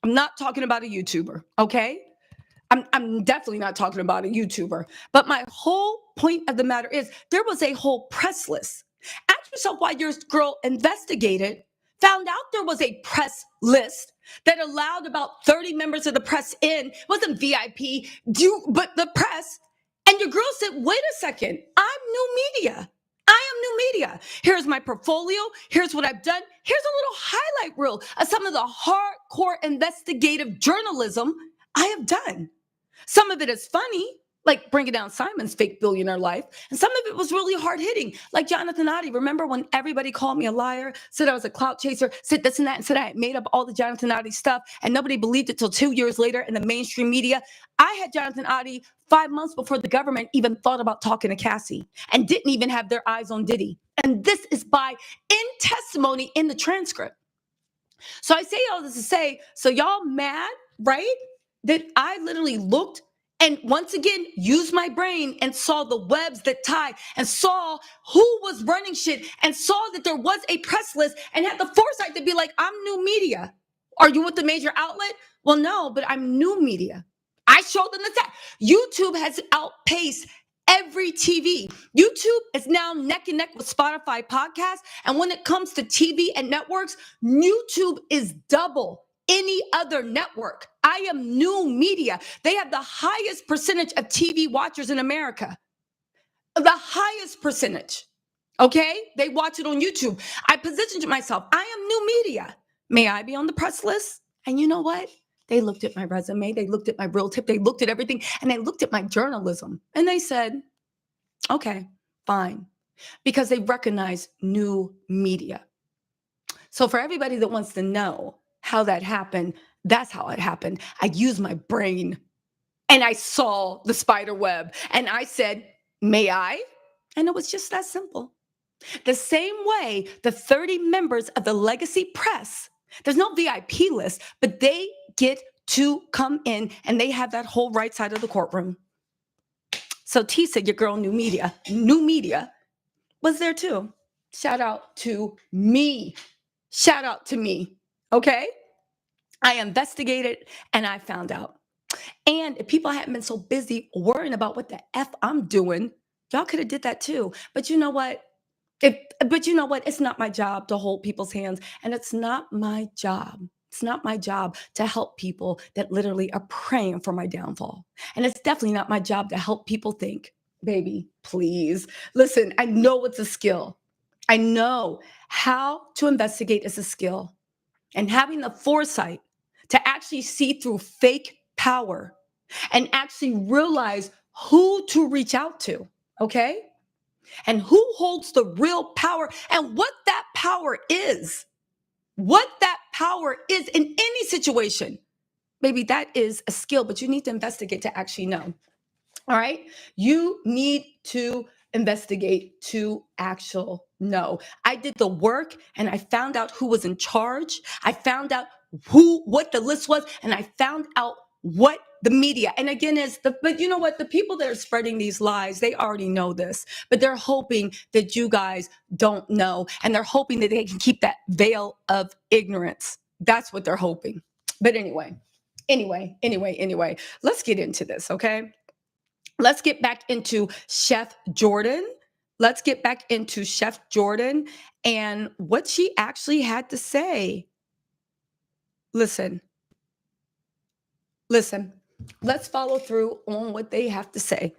I'm not talking about a YouTuber, okay? I'm definitely not talking about a YouTuber. But my whole point of the matter is there was a whole press list. Ask yourself why your girl investigated, found out there was a press list that allowed about 30 members of the press in. It wasn't VIP, but the press. And your girl said, wait a second, I'm new media. Here's my portfolio. Here's what I've done. Here's a little highlight reel of some of the hardcore investigative journalism I have done. Some of it is funny, like bringing down Simon's fake billionaire life. And some of it was really hard hitting, like Jonathan Oddie. Remember when everybody called me a liar, said I was a clout chaser, said this and that, and said I had made up all the Jonathan Oddie stuff, and nobody believed it till 2 years later in the mainstream media. I had Jonathan Oddie 5 months before the government even thought about talking to Cassie and didn't even have their eyes on Diddy. And this is in testimony in the transcript. So I say all this to say, so y'all mad, right? That I literally looked and once again used my brain and saw the webs that tie and saw who was running shit and saw that there was a press list and had the foresight to be like, I'm new media. Are you with the major outlet? Well, no, but I'm new media. I showed them the fact. YouTube has outpaced every TV. YouTube is now neck and neck with Spotify podcasts. And when it comes to TV and networks, YouTube is double any other network. I am new media. They have the highest percentage of TV watchers in America. The highest percentage. Okay? They watch it on YouTube. I positioned myself. I am new media. May I be on the press list? And you know what? They looked at my resume. They looked at my real tip. They looked at everything. And they looked at my journalism. And they said, okay, fine. Because they recognize new media. So for everybody that wants to know how that happened, that's how it happened. I used my brain and I saw the spider web and I said, may I? And it was just that simple. The same way the 30 members of the Legacy Press, there's no VIP list, but they get to come in and they have that whole right side of the courtroom. So T said, your girl, new media was there too. Shout out to me. Okay? I investigated and I found out. And if people hadn't been so busy worrying about what the F I'm doing, y'all could have did that too. But you know what? But you know what? It's not my job to hold people's hands. And it's not my job. It's not my job to help people that literally are praying for my downfall. And it's definitely not my job to help people think, baby, please. Listen, I know it's a skill. I know how to investigate is a skill. And having the foresight to actually see through fake power and actually realize who to reach out to, okay? And who holds the real power and what that power is. What that power is in any situation. Maybe that is a skill, but you need to investigate to actually know. All right. You need to investigate to actual know. I did the work and I found out who was in charge. I found out what the list was, and I found out what the media, and again, but you know what? The people that are spreading these lies, they already know this, but they're hoping that you guys don't know, and they're hoping that they can keep that veil of ignorance. That's what they're hoping. But anyway, let's get into this, okay? Let's get back into Chef Jordan. Let's get back into Chef Jordan and what she actually had to say. Listen, let's follow through on what they have to say.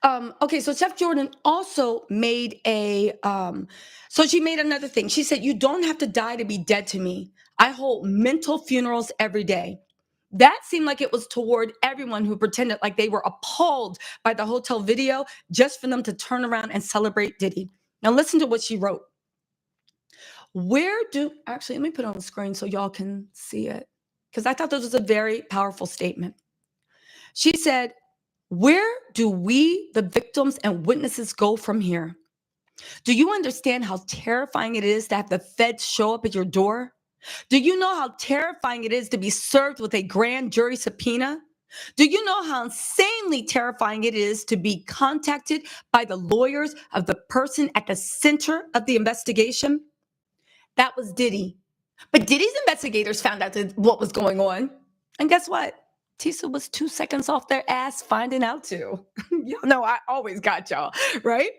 Okay, so Chef Jordan also made she made another thing. She said, "You don't have to die to be dead to me. I hold mental funerals every day." That seemed like it was toward everyone who pretended like they were appalled by the hotel video just for them to turn around and celebrate Diddy. Now listen to what she wrote. Actually, let me put it on the screen so y'all can see it, because I thought this was a very powerful statement. She said, "Where do we, the victims and witnesses, go from here? Do you understand how terrifying it is to have the feds show up at your door? Do you know how terrifying it is to be served with a grand jury subpoena? Do you know how insanely terrifying it is to be contacted by the lawyers of the person at the center of the investigation?" That was Diddy. But Diddy's investigators found out what was going on. And guess what? Tisa was 2 seconds off their ass finding out too. Y'all know I always got y'all, right?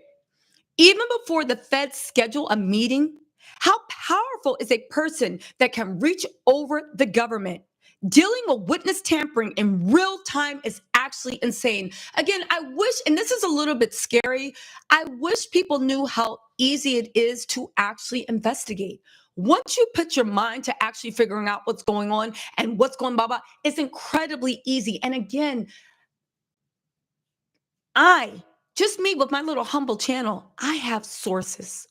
Even before the feds schedule a meeting, how powerful is a person that can reach over the government? Dealing with witness tampering in real time is actually insane. Again, I wish, and this is a little bit scary, I wish people knew how easy it is to actually investigate. Once you put your mind to actually figuring out what's going on and what's going blah, blah, it's incredibly easy. And again, just me with my little humble channel, I have sources.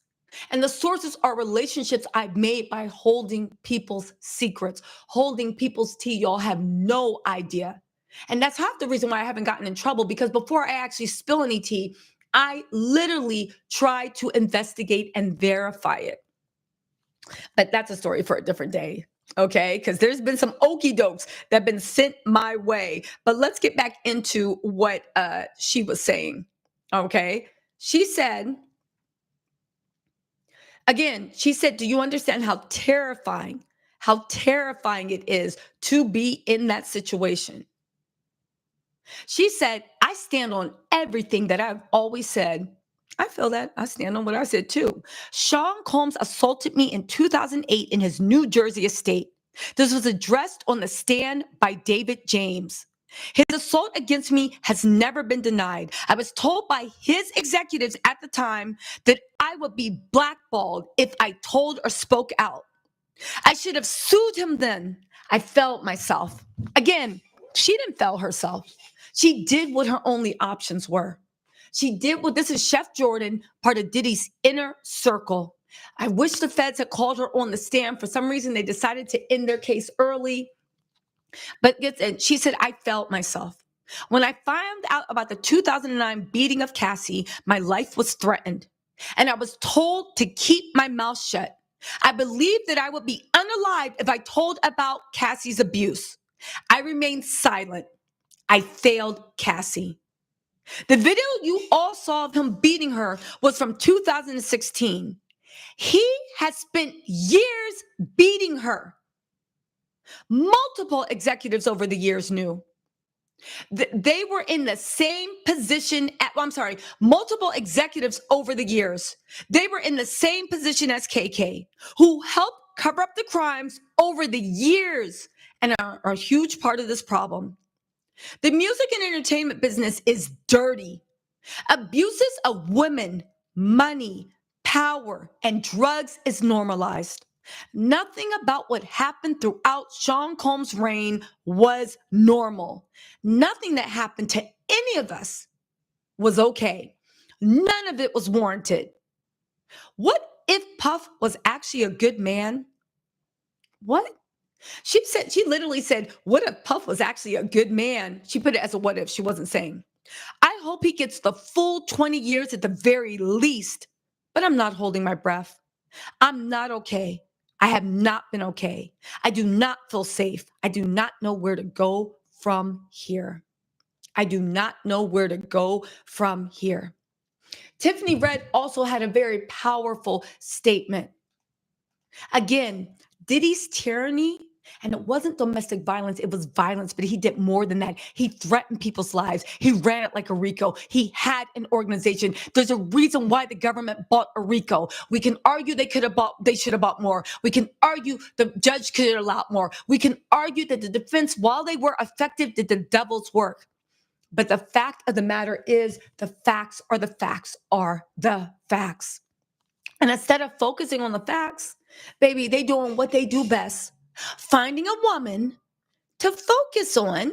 And the sources are relationships I've made by holding people's secrets, holding people's tea. Y'all have no idea. And that's half the reason why I haven't gotten in trouble, because before I actually spill any tea, I literally try to investigate and verify it. But that's a story for a different day. Okay, because there's been some okie dokes that have been sent my way. But let's get back into what she was saying. Okay, she said, again, she said, "Do you understand how terrifying it is to be in that situation?" She said, "I stand on everything that I've always said." I feel that. I stand on what I said too. Sean Combs assaulted me in 2008 in his New Jersey estate. This was addressed on the stand by David James. His assault against me has never been denied. I was told by his executives at the time that I would be blackballed if I told or spoke out. I should have sued him then. I failed myself. Again, she didn't fail herself. She did what her only options were. This is Chef Jordan, part of Diddy's inner circle. I wish the feds had called her on the stand. For some reason, they decided to end their case early. But she said, "I failed myself. When I found out about the 2009 beating of Cassie, my life was threatened. And I was told to keep my mouth shut. I believed that I would be unalive if I told about Cassie's abuse. I remained silent. I failed Cassie." The video you all saw of him beating her was from 2016. He has spent years beating her. Multiple executives over the years knew. They were in the same position multiple executives over the years. They were in the same position as KK, who helped cover up the crimes over the years and are a huge part of this problem. The music and entertainment business is dirty. Abuses of women, money, power, and drugs is normalized. Nothing about what happened throughout Sean Combs' reign was normal. Nothing that happened to any of us was okay. None of it was warranted. What if Puff was actually a good man? What? She literally said, what if Puff was actually a good man? She put it as a what if. She wasn't saying. I hope he gets the full 20 years at the very least, but I'm not holding my breath. I'm not okay. I have not been okay. I do not feel safe. I do not know where to go from here. I do not know where to go from here. Tiffany Red also had a very powerful statement. Again, Diddy's tyranny, and it wasn't domestic violence, it was violence, but he did more than that. He threatened people's lives. He ran it like a RICO. He had an organization. There's a reason why the government bought a RICO. We can argue they should have bought more. We can argue the judge could have allowed more. We can argue that the defense, while they were effective, did the devil's work. But the fact of the matter is, the facts are the facts are the facts. And instead of focusing on the facts, baby, they doing what they do best. Finding a woman to focus on.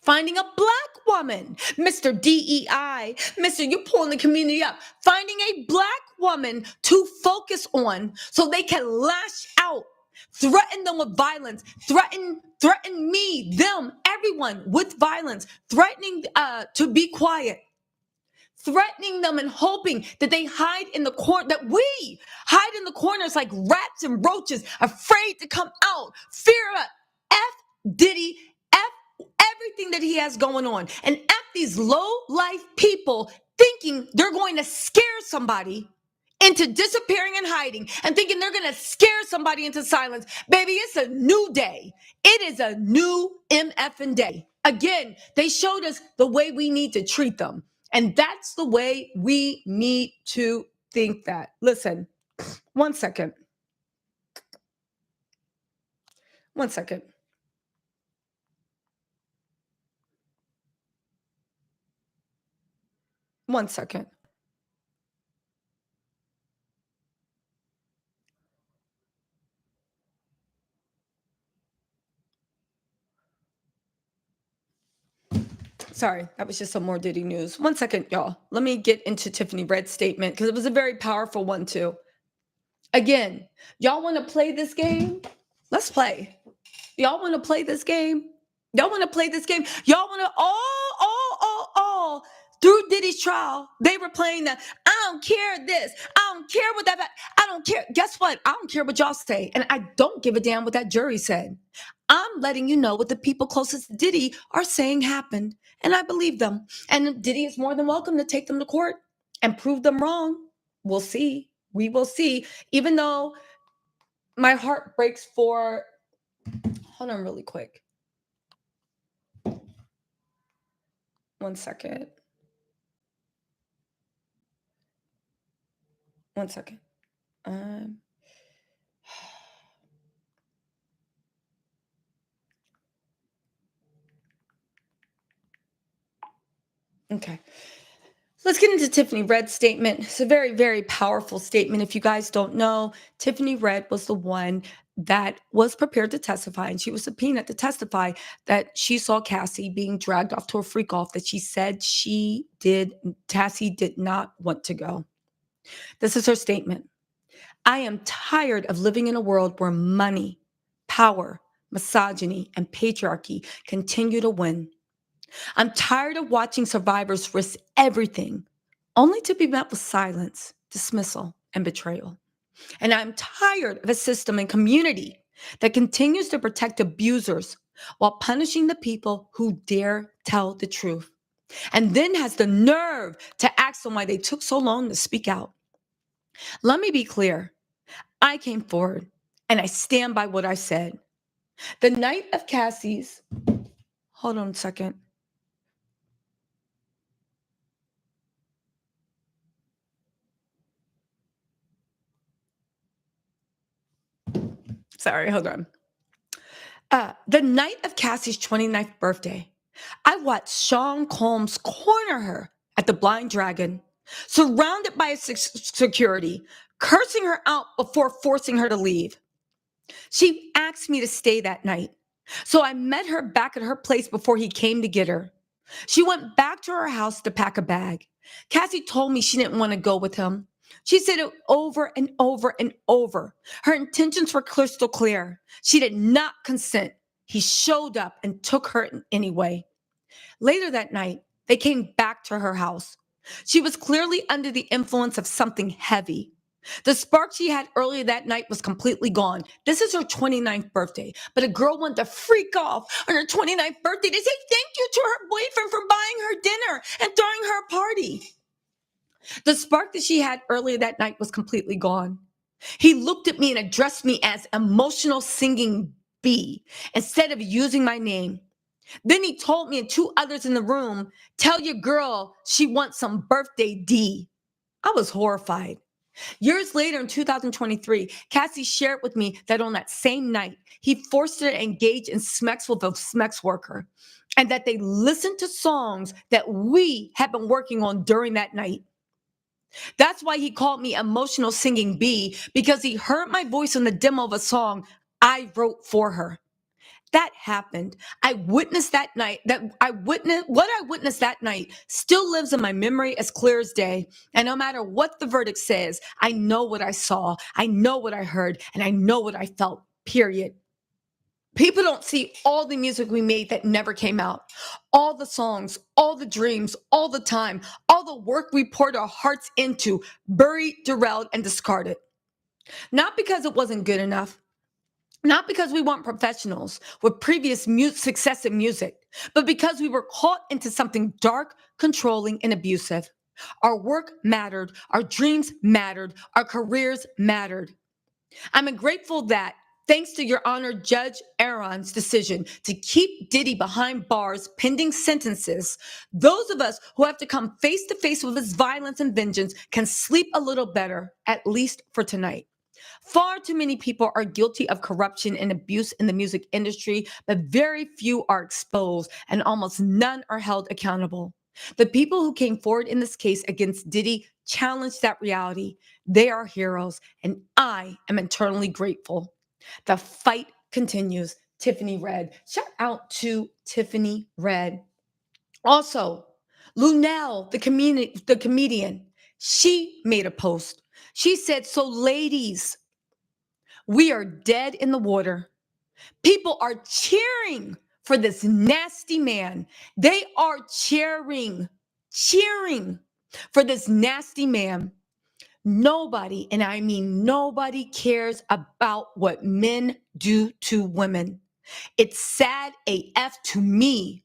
Finding a black woman. Mr. DEI, Mr. You're pulling the community up. Finding a black woman to focus on so they can lash out. Threaten them with violence. Threaten me, them, everyone with violence. Threatening to be quiet. Threatening them and hoping that they hide in the corner, that we hide in the corners like rats and roaches, afraid to come out. Fear of F Diddy, F everything that he has going on, and F these low-life people thinking they're going to scare somebody into disappearing and hiding, and thinking they're going to scare somebody into silence. Baby, it's a new day. It is a new MFing day. Again, they showed us the way we need to treat them. And that's the way we need to think that. Listen, one second. One second. One second. Sorry, that was just some more Diddy news. One second, y'all. Let me get into Tiffany Red's statement because it was a very powerful one too. Again, y'all want to play this game? Let's play. Y'all want to play this game? Y'all want to play this game? Y'all want to all through Diddy's trial, they were playing the I don't care this. I don't care what that. I don't care. Guess what? I don't care what y'all say. And I don't give a damn what that jury said. I'm letting you know what the people closest to Diddy are saying happened. And I believe them. And Diddy is more than welcome to take them to court and prove them wrong. We'll see. We will see. Even though my heart breaks for, hold on really quick. One second. One second. Okay. Let's get into Tiffany Red's statement. It's a very, very powerful statement. If you guys don't know, Tiffany Red was the one that was prepared to testify, and she was subpoenaed to testify that she saw Cassie being dragged off to a freak off that she said Cassie did not want to go. This is her statement. I am tired of living in a world where money, power, misogyny, and patriarchy continue to win. I'm tired of watching survivors risk everything only to be met with silence, dismissal, and betrayal. And I'm tired of a system and community that continues to protect abusers while punishing the people who dare tell the truth, and then has the nerve to ask them why they took so long to speak out. Let me be clear. I came forward and I stand by what I said. The night of Cassie's, hold on a second. Sorry, hold on. The night of Cassie's 29th birthday, I watched Sean Combs corner her at the Blind Dragon, surrounded by security, cursing her out before forcing her to leave. She asked me to stay that night, so I met her back at her place before he came to get her. She went back to her house to pack a bag. Cassie told me she didn't want to go with him. She said it over and over and over. Her intentions were crystal clear. She did not consent. He showed up and took her anyway. Later that night, they came back to her house. She was clearly under the influence of something heavy. The spark she had earlier that night was completely gone. This is her 29th birthday, but a girl wanted to freak off on her 29th birthday to say thank you to her boyfriend for buying her dinner and throwing her a party. The spark that she had earlier that night was completely gone. He looked at me and addressed me as emotional singing B instead of using my name. Then he told me and two others in the room, tell your girl she wants some birthday D. I was horrified. Years later in 2023, Cassie shared with me that on that same night, he forced her to engage in sex with a sex worker and that they listened to songs that we had been working on during that night. That's why he called me emotional singing B, because he heard my voice in the demo of a song I wrote for her. That happened. I witnessed that night. What I witnessed that night still lives in my memory as clear as day. And no matter what the verdict says, I know what I saw, I know what I heard, and I know what I felt, period. People don't see all the music we made that never came out, all the songs, all the dreams, all the time, all the work we poured our hearts into, buried, derailed, and discarded. Not because it wasn't good enough, not because we weren't professionals with previous success in music, but because we were caught into something dark, controlling, and abusive. Our work mattered, our dreams mattered, our careers mattered. I'm grateful that, thanks to Your Honor Judge Aaron's decision to keep Diddy behind bars pending sentences, those of us who have to come face to face with his violence and vengeance can sleep a little better, at least for tonight. Far too many people are guilty of corruption and abuse in the music industry, but very few are exposed and almost none are held accountable. The people who came forward in this case against Diddy challenged that reality. They are heroes, and I am eternally grateful. The fight continues. Tiffany Red. Shout out to Tiffany Red. Also, Lunel, the comedian, she made a post. She said, so ladies, we are dead in the water. People are cheering for this nasty man. They are cheering for this nasty man. Nobody, and I mean nobody, cares about what men do to women. It's sad AF to me.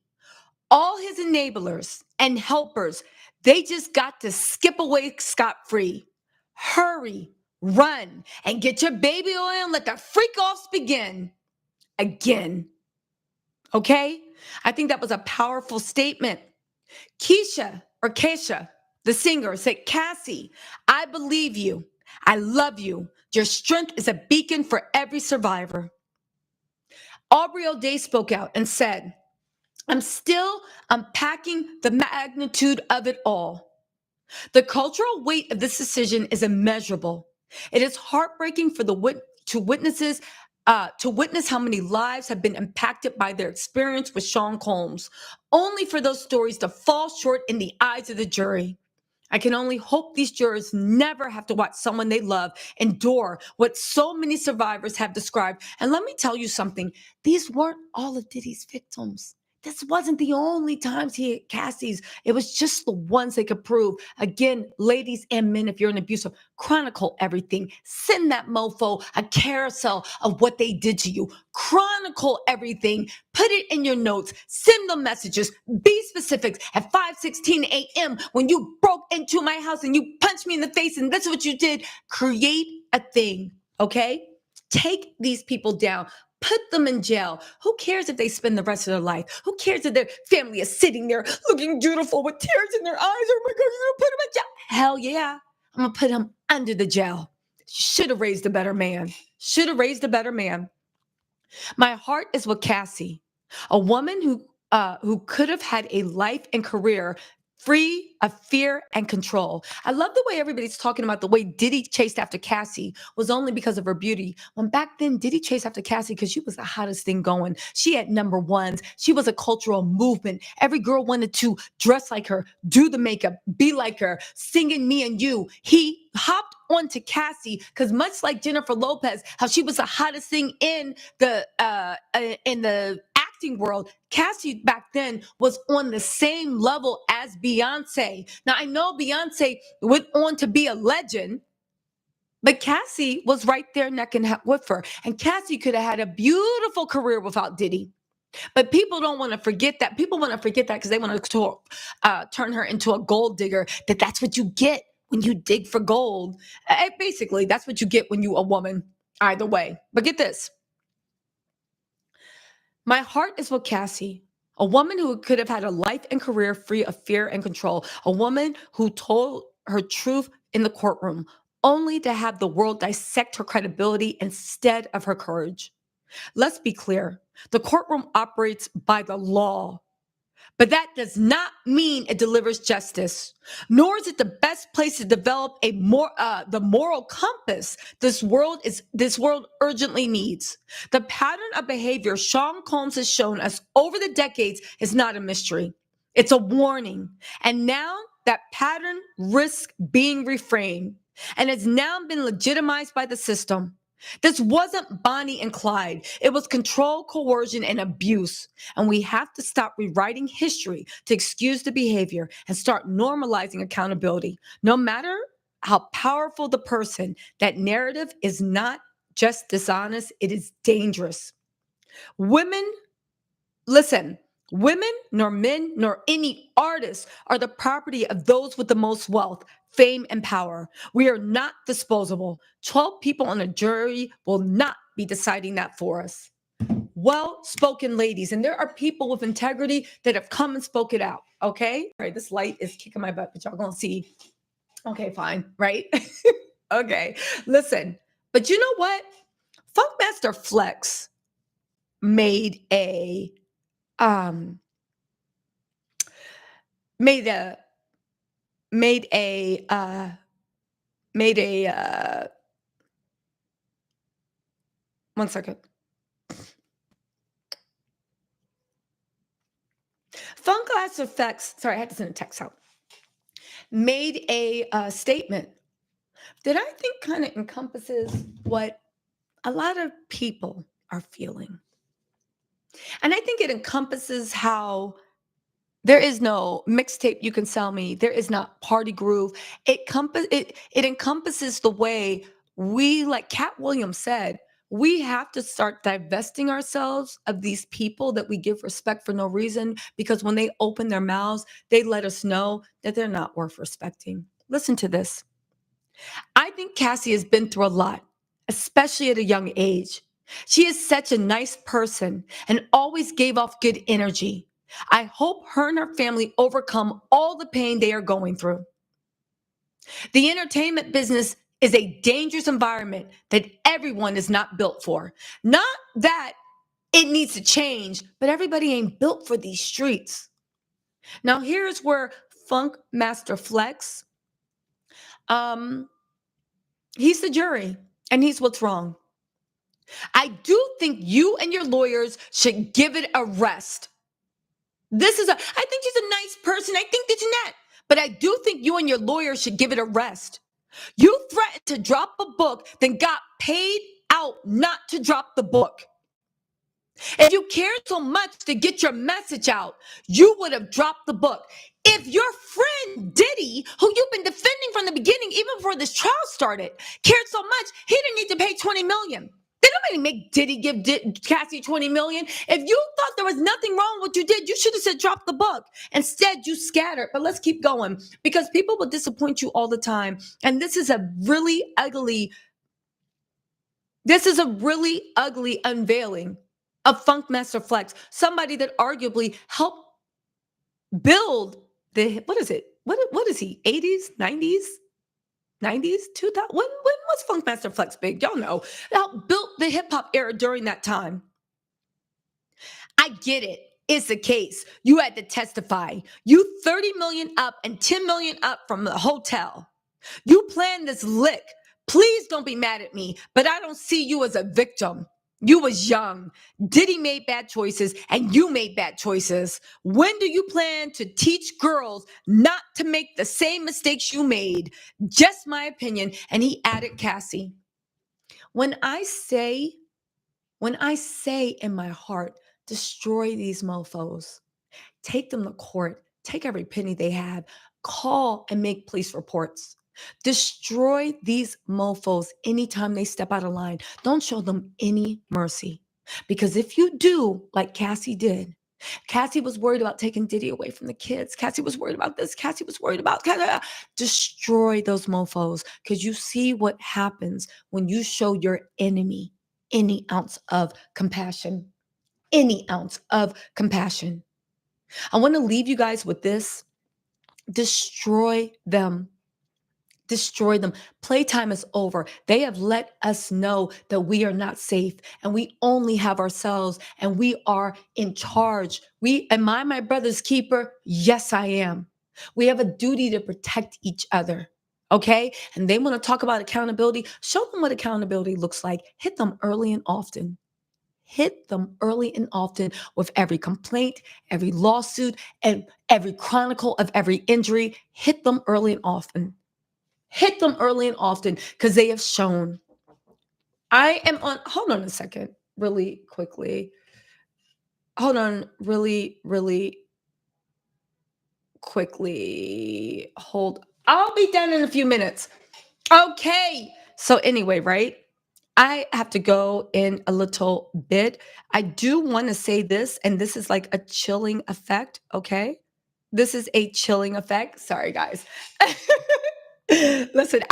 All his enablers and helpers, they just got to skip away scot-free. Hurry, run, and get your baby oil and let the freak-offs begin. Again. Okay? I think that was a powerful statement. Keisha, the singer, said, Cassie, I believe you. I love you. Your strength is a beacon for every survivor. Aubrey O'Day spoke out and said, I'm still unpacking the magnitude of it all. The cultural weight of this decision is immeasurable. It is heartbreaking for to witness how many lives have been impacted by their experience with Sean Combs, only for those stories to fall short in the eyes of the jury. I can only hope these jurors never have to watch someone they love endure what so many survivors have described. And let me tell you something. These weren't all of Diddy's victims. This wasn't the only times he hit Cassie's. It was just the ones they could prove. Again, ladies and men, if you're an abuser, chronicle everything. Send that mofo a carousel of what they did to you. Chronicle everything. Put it in your notes. Send them messages. Be specific. At 5:16 a.m. when you broke into my house and you punched me in the face and that's what you did. Create a thing, okay? Take these people down. Put them in jail. Who cares if they spend the rest of their life? Who cares if their family is sitting there looking beautiful with tears in their eyes? Oh my God, you're gonna put them in jail? Hell yeah. I'm gonna put him under the jail. Should have raised a better man. should have raised a better man. My heart is with Cassie, a woman who could have had a life and career free of fear and control. I love the way everybody's talking about the way Diddy chased after Cassie was only because of her beauty. When back then, Diddy chased after Cassie because she was the hottest thing going. She had number ones. She was a cultural movement. Every girl wanted to dress like her, do the makeup, be like her, singing Me and You. He hopped onto Cassie because much like Jennifer Lopez, how she was the hottest thing in the acting world, Cassie back then was on the same level as Beyonce. Now I know Beyonce went on to be a legend, but Cassie was right there neck and neck with her. And Cassie could have had a beautiful career without Diddy. But people don't want to forget that. People want to forget that because they want to turn her into a gold digger. That's what you get when you dig for gold. Basically, that's what you get when you a woman. Either way. But get this. My heart is with Cassie, a woman who could have had a life and career free of fear and control, a woman who told her truth in the courtroom, only to have the world dissect her credibility instead of her courage. Let's be clear. The courtroom operates by the law, but that does not mean it delivers justice, nor is it the best place to develop the moral compass this world urgently needs. The pattern of behavior Sean Combs has shown us over the decades is not a mystery. It's a warning. And now that pattern risks being reframed and has now been legitimized by the system. This wasn't Bonnie and Clyde. It was control, coercion, and abuse. And we have to stop rewriting history to excuse the behavior and start normalizing accountability. No matter how powerful the person, that narrative is not just dishonest, it is dangerous. Women, listen, women, nor men, nor any artists are the property of those with the most wealth, fame, and power. We are not disposable. 12 people on a jury will not be deciding that for us. Well-spoken ladies, and there are people with integrity that have come and spoke it out, okay? All right, this light is kicking my butt, but y'all gonna see. Okay, fine, right? Okay, listen, but you know what? Funkmaster Flex made a made a made a made a one second. Funkmaster Effects, sorry, I had to send a text out, made a statement that I think kind of encompasses what a lot of people are feeling. And I think it encompasses how there is no mixtape you can sell me. There is not party groove. It encompasses the way we, like Cat Williams said, we have to start divesting ourselves of these people that we give respect for no reason, because when they open their mouths, they let us know that they're not worth respecting. Listen to this. I think Cassie has been through a lot, especially at a young age. She is such a nice person and always gave off good energy. I hope her and her family overcome all the pain they are going through. The entertainment business is a dangerous environment that everyone is not built for. Not that it needs to change, but everybody ain't built for these streets. Now, here's where Funk Master Flex, he's the jury, and he's what's wrong. I do think you and your lawyers should give it a rest. I think she's a nice person. I think this and that. But I do think you and your lawyers should give it a rest. You threatened to drop a book, then got paid out not to drop the book. If you cared so much to get your message out, you would have dropped the book. If your friend Diddy, who you've been defending from the beginning, even before this trial started, cared so much, he didn't need to pay $20 million. Did nobody make Diddy give Cassie $20 million? If you thought there was nothing wrong with what you did, you should have said drop the book. Instead, you scattered. But let's keep going, because people will disappoint you all the time. And this is a really ugly unveiling of Funkmaster Flex, somebody that arguably helped build what is he, 80s, 90s? 90s, 2000. When was Funkmaster Flex big? Y'all know. Helped built the hip hop era during that time. I get it. It's the case. You had to testify. You 30 million up and 10 million up from the hotel. You planned this lick. Please don't be mad at me, but I don't see you as a victim. You was young. Diddy made bad choices and you made bad choices. When do you plan to teach girls not to make the same mistakes you made? Just my opinion. And he added Cassie. When I say in my heart, destroy these mofos, take them to court, take every penny they have, call and make police reports. Destroy these mofos anytime they step out of line. Don't show them any mercy. Because if you do, like Cassie did, Cassie was worried about taking Diddy away from the kids. Cassie was worried about this. Cassie was worried about destroy those mofos, because you see what happens when you show your enemy any ounce of compassion. Any ounce of compassion. I want to leave you guys with this. Destroy them. Destroy them. Playtime is over. They have let us know that we are not safe and we only have ourselves and we are in charge. Am I my brother's keeper? Yes, I am. We have a duty to protect each other. Okay? And they want to talk about accountability. Show them what accountability looks like. Hit them early and often. Hit them early and often with every complaint, every lawsuit, and every chronicle of every injury. Hit them early and often. Hit them early and often, because they have shown. I am on, hold on a second, really quickly. Hold on, really quickly. I'll be done in a few minutes. Okay. So anyway, right? I have to go in a little bit. I do want to say this, and this is like a chilling effect, okay? This is a chilling effect. Sorry, guys. Listen,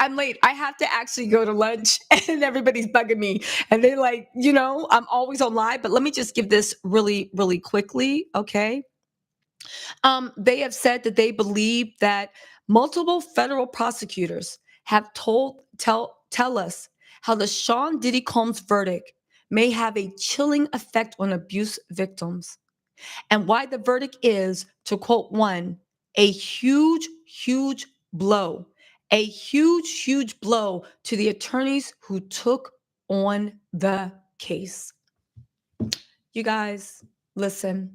I'm late. I have to actually go to lunch and everybody's bugging me. And they're like, I'm always on live, but let me just give this really quickly, okay? They have said that they believe that multiple federal prosecutors have tell us how the Sean Diddy Combs verdict may have a chilling effect on abuse victims, and why the verdict is, to quote one, a huge blow, a huge blow to the attorneys who took on the case. You guys, listen.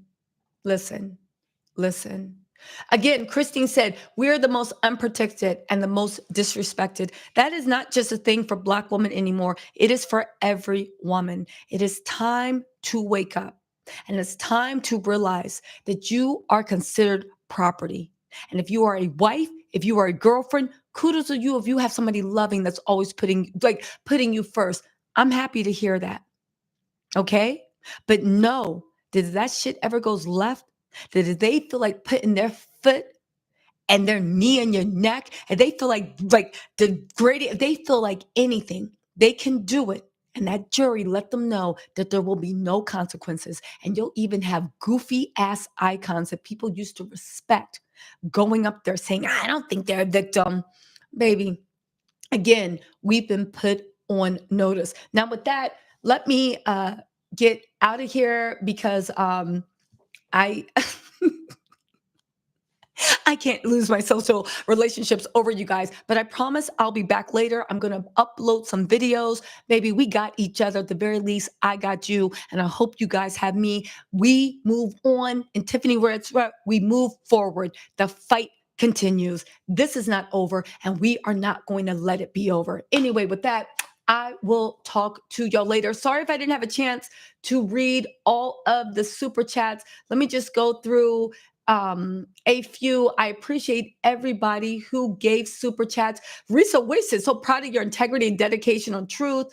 Again, Christine said, we're the most unprotected and the most disrespected. That is not just a thing for Black women anymore. It is for every woman. It is time to wake up. And it's time to realize that you are considered property. And if you are a wife, if you are a girlfriend, kudos to you if you have somebody loving that's always putting you first. I'm happy to hear that. Okay? But no, did that shit ever goes left? Did they feel like putting their foot and their knee in your neck, and they feel like degraded, if they feel like anything, they can do it. And that jury let them know that there will be no consequences. And you'll even have goofy ass icons that people used to respect going up there saying, I don't think they're a victim. Baby, again, we've been put on notice. Now with that, let me get out of here, because I I can't lose my social relationships over you guys, but I promise I'll be back later. I'm going to upload some videos. Maybe we got each other. At the very least, I got you, and I hope you guys have me. We move on. And Tiffany, where it's where we move forward. The fight continues. This is not over, and we are not going to let it be over. Anyway, with that, I will talk to y'all later. Sorry if I didn't have a chance to read all of the super chats. Let me just go through a few. I appreciate everybody who gave super chats. Risa Wish, so proud of your integrity and dedication on truth.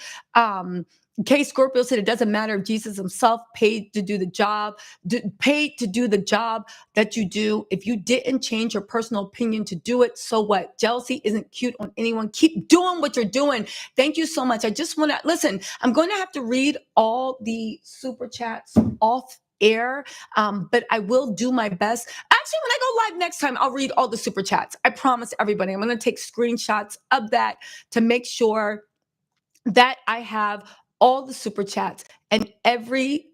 K Scorpio said it doesn't matter if Jesus himself paid to do the job, paid to do the job that you do. If you didn't change your personal opinion to do it, so what? Jealousy isn't cute on anyone. Keep doing what you're doing. Thank you so much. I just want to listen. I'm going to have to read all the super chats off air, but I will do my best. Actually, when I go live next time, I'll read all the super chats. I promise everybody. I'm going to take screenshots of that to make sure that I have all the super chats and everything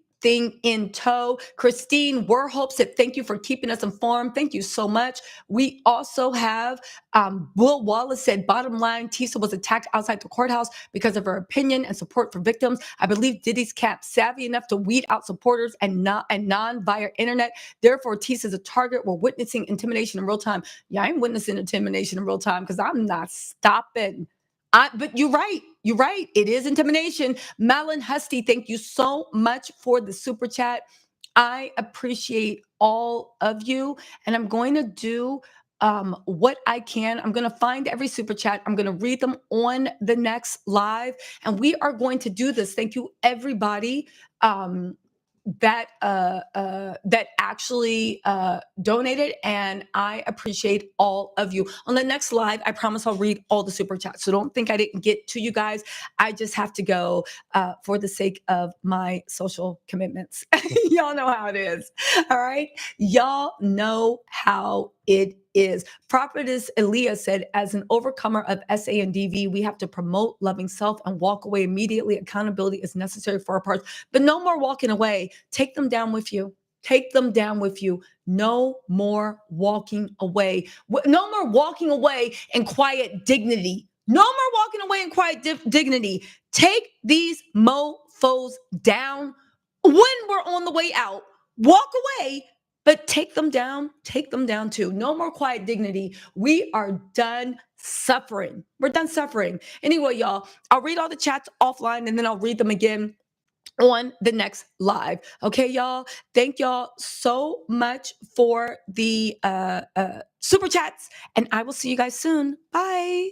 in tow. Christine Warhope said, thank you for keeping us informed. Thank you so much. We also have Will Wallace said, bottom line, Tisa was attacked outside the courthouse because of her opinion and support for victims. I believe Diddy's camp savvy enough to weed out supporters and non via internet. Therefore, Tisa's a target. We're witnessing intimidation in real time. Yeah, I'm witnessing intimidation in real time because I'm not stopping. But you're right. You're right. It is intimidation. Malin Husty, thank you so much for the super chat. I appreciate all of you. And I'm going to do what I can. I'm going to find every super chat. I'm going to read them on the next live. And we are going to do this. Thank you, everybody. That actually donated, and I appreciate all of you. On the next live, I promise I'll read all the super chats. So don't think I didn't get to you guys. I just have to go for the sake of my social commitments. Y'all know how it is. All right. Y'all know how it is. Prophetess Elia said, as an overcomer of SA and DV, we have to promote loving self and walk away immediately. Accountability is necessary for our parts, but no more walking away. Take them down with you. Take them down with you. No more walking away. No more walking away in quiet dignity. No more walking away in quiet dignity. Take these mofos down when we're on the way out. Walk away, but take them down too. No more quiet dignity. We are done suffering. We're done suffering. Anyway, y'all, I'll read all the chats offline and then I'll read them again on the next live. Okay, y'all. Thank y'all so much for the super chats, and I will see you guys soon. Bye.